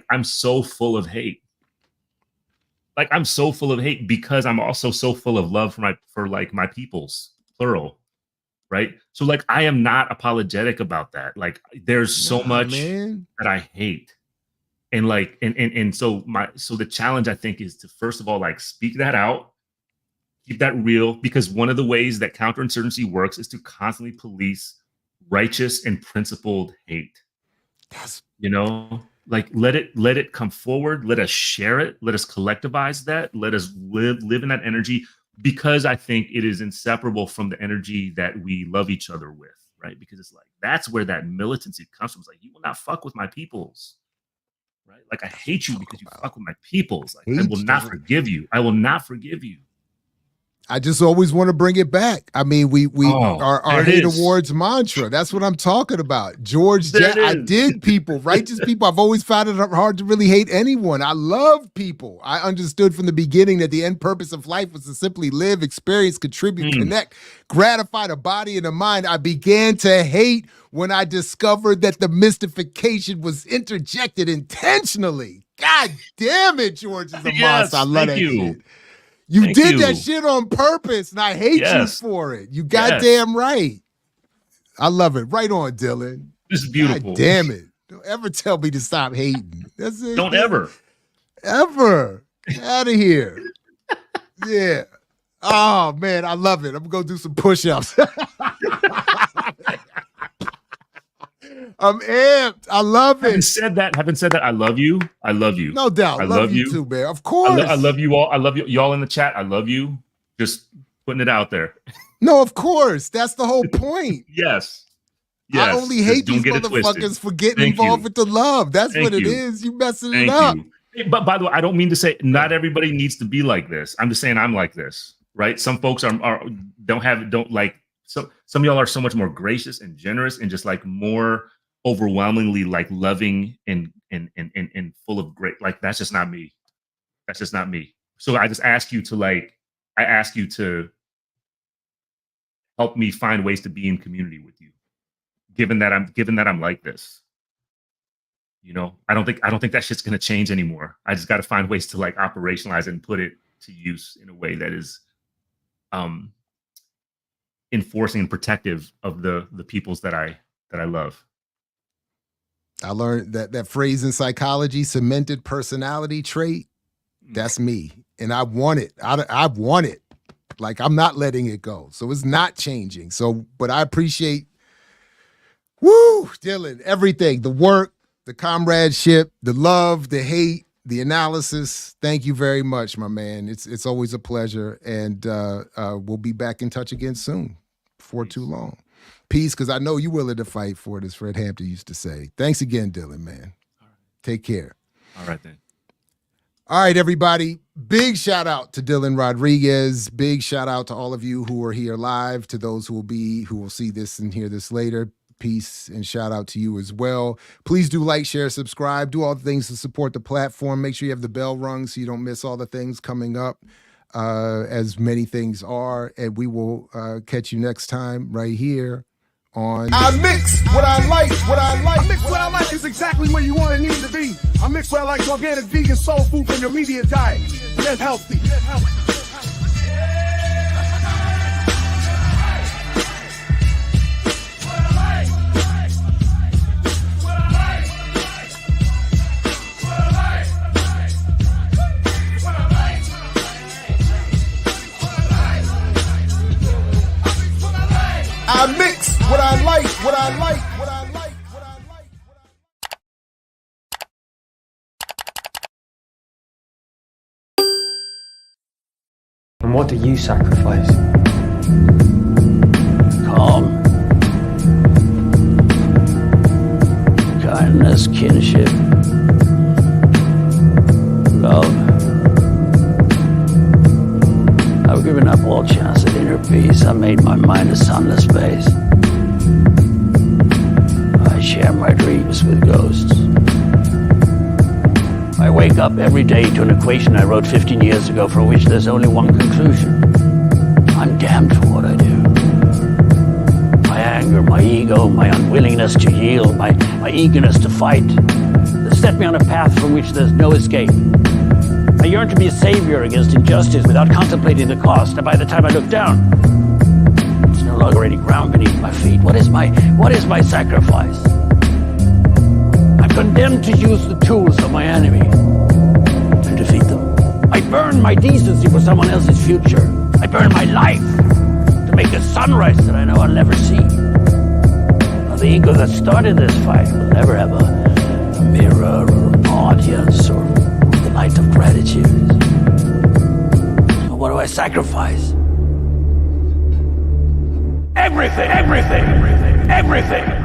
I'm so full of hate. Like I'm so full of hate because I'm also so full of love for my peoples, plural, right? So like I am not apologetic about that. Like there's so much that I hate. And so the challenge I think is to first of all speak that out, keep that real, because one of the ways that counterinsurgency works is to constantly police righteous and principled hate. Let it come forward, let us share it, let us collectivize that, let us live in that energy, because I think it is inseparable from the energy that we love each other with, right? Because it's that's where that militancy comes from. It's you will not fuck with my peoples. Right? Like I hate you because you fuck with my peoples. I will not forgive you. I will not forgive you. I just always want to bring it back. I mean, our hate awards mantra. That's what I'm talking about. I dig people, righteous people. I've always found it hard to really hate anyone. I love people. I understood from the beginning that the end purpose of life was to simply live, experience, contribute, connect, gratify the body and the mind. I began to hate when I discovered that the mystification was interjected intentionally. God damn it, George is a monster. I love that shit. You did that shit on purpose, and I hate you for it. You goddamn right. I love it. Right on, Dylan. This is beautiful. God damn it. Don't ever tell me to stop hating. That's it. Don't ever. Ever. Get out of here. Yeah. Oh, man, I love it. I'm going to go do some push-ups. I'm amped. I love it. Having said that, I love you. I love you. No doubt. I love you too, man. Of course. I love you all. I love you. Y'all in the chat. I love you. Just putting it out there. No, of course. That's the whole point. Yes. I Yes, only just hate don't these get it twisted. motherfuckers for getting Thank involved you. with the love. That's Thank what it you. is. You messing Thank it up. you. But by the way, I don't mean to say not everybody needs to be like this. I'm just saying I'm like this, right? Some folks don't like. So some of y'all are so much more gracious and generous and just like more overwhelmingly like loving and full of great. Like that's just not me. That's just not me. So I just ask you to I ask you to help me find ways to be in community with you, given that I'm like this. You know, I don't think that shit's gonna change anymore. I just got to find ways to like operationalize it and put it to use in a way that is enforcing and protective of the peoples that I love. I learned that phrase in psychology, cemented personality trait. That's me, and I want it. I want it. Like I'm not letting it go. So it's not changing. So, but I appreciate, Dylan, everything, the work, the comradeship, the love, the hate, the analysis. Thank you very much, my man. It's always a pleasure, and we'll be back in touch again soon, before too long. Peace, because I know you're willing to fight for it, as Fred Hampton used to say. Thanks again, Dylan, man. All right. Take care. All right, then. All right, everybody. Big shout out to Dylan Rodriguez. Big shout out to all of you who are here live, to those who will see this and hear this later. Peace and shout out to you as well. Please do like, share, subscribe, do all the things to support the platform. Make sure you have the bell rung so you don't miss all the things coming up, as many things are. And we will catch you next time right here on... I mix what I like, what I like. I mix what I like is exactly where you want and need to be. I mix what I like, organic, vegan, soul food from your immediate diet. Get healthy. Get healthy. I mix what I like, what I like, what I like, what I like, what I like. And what do you sacrifice? Calm, kindness, kinship, love. I've given up all chance at inner peace. I made my mind a sunless space. I share my dreams with ghosts. I wake up every day to an equation I wrote 15 years ago for which there's only one conclusion. I'm damned for what I do. My anger, my ego, my unwillingness to yield, my eagerness to fight, that set me on a path from which there's no escape. I yearn to be a savior against injustice without contemplating the cost, and by the time I look down, there's no longer any ground beneath my feet. What is my sacrifice? I'm condemned to use the tools of my enemy to defeat them. I burn my decency for someone else's future. I burn my life to make a sunrise that I know I'll never see. Now, the ego that started this fight will never have a mirror or an audience or the light of gratitude. So what do I sacrifice? Everything, everything, everything, everything.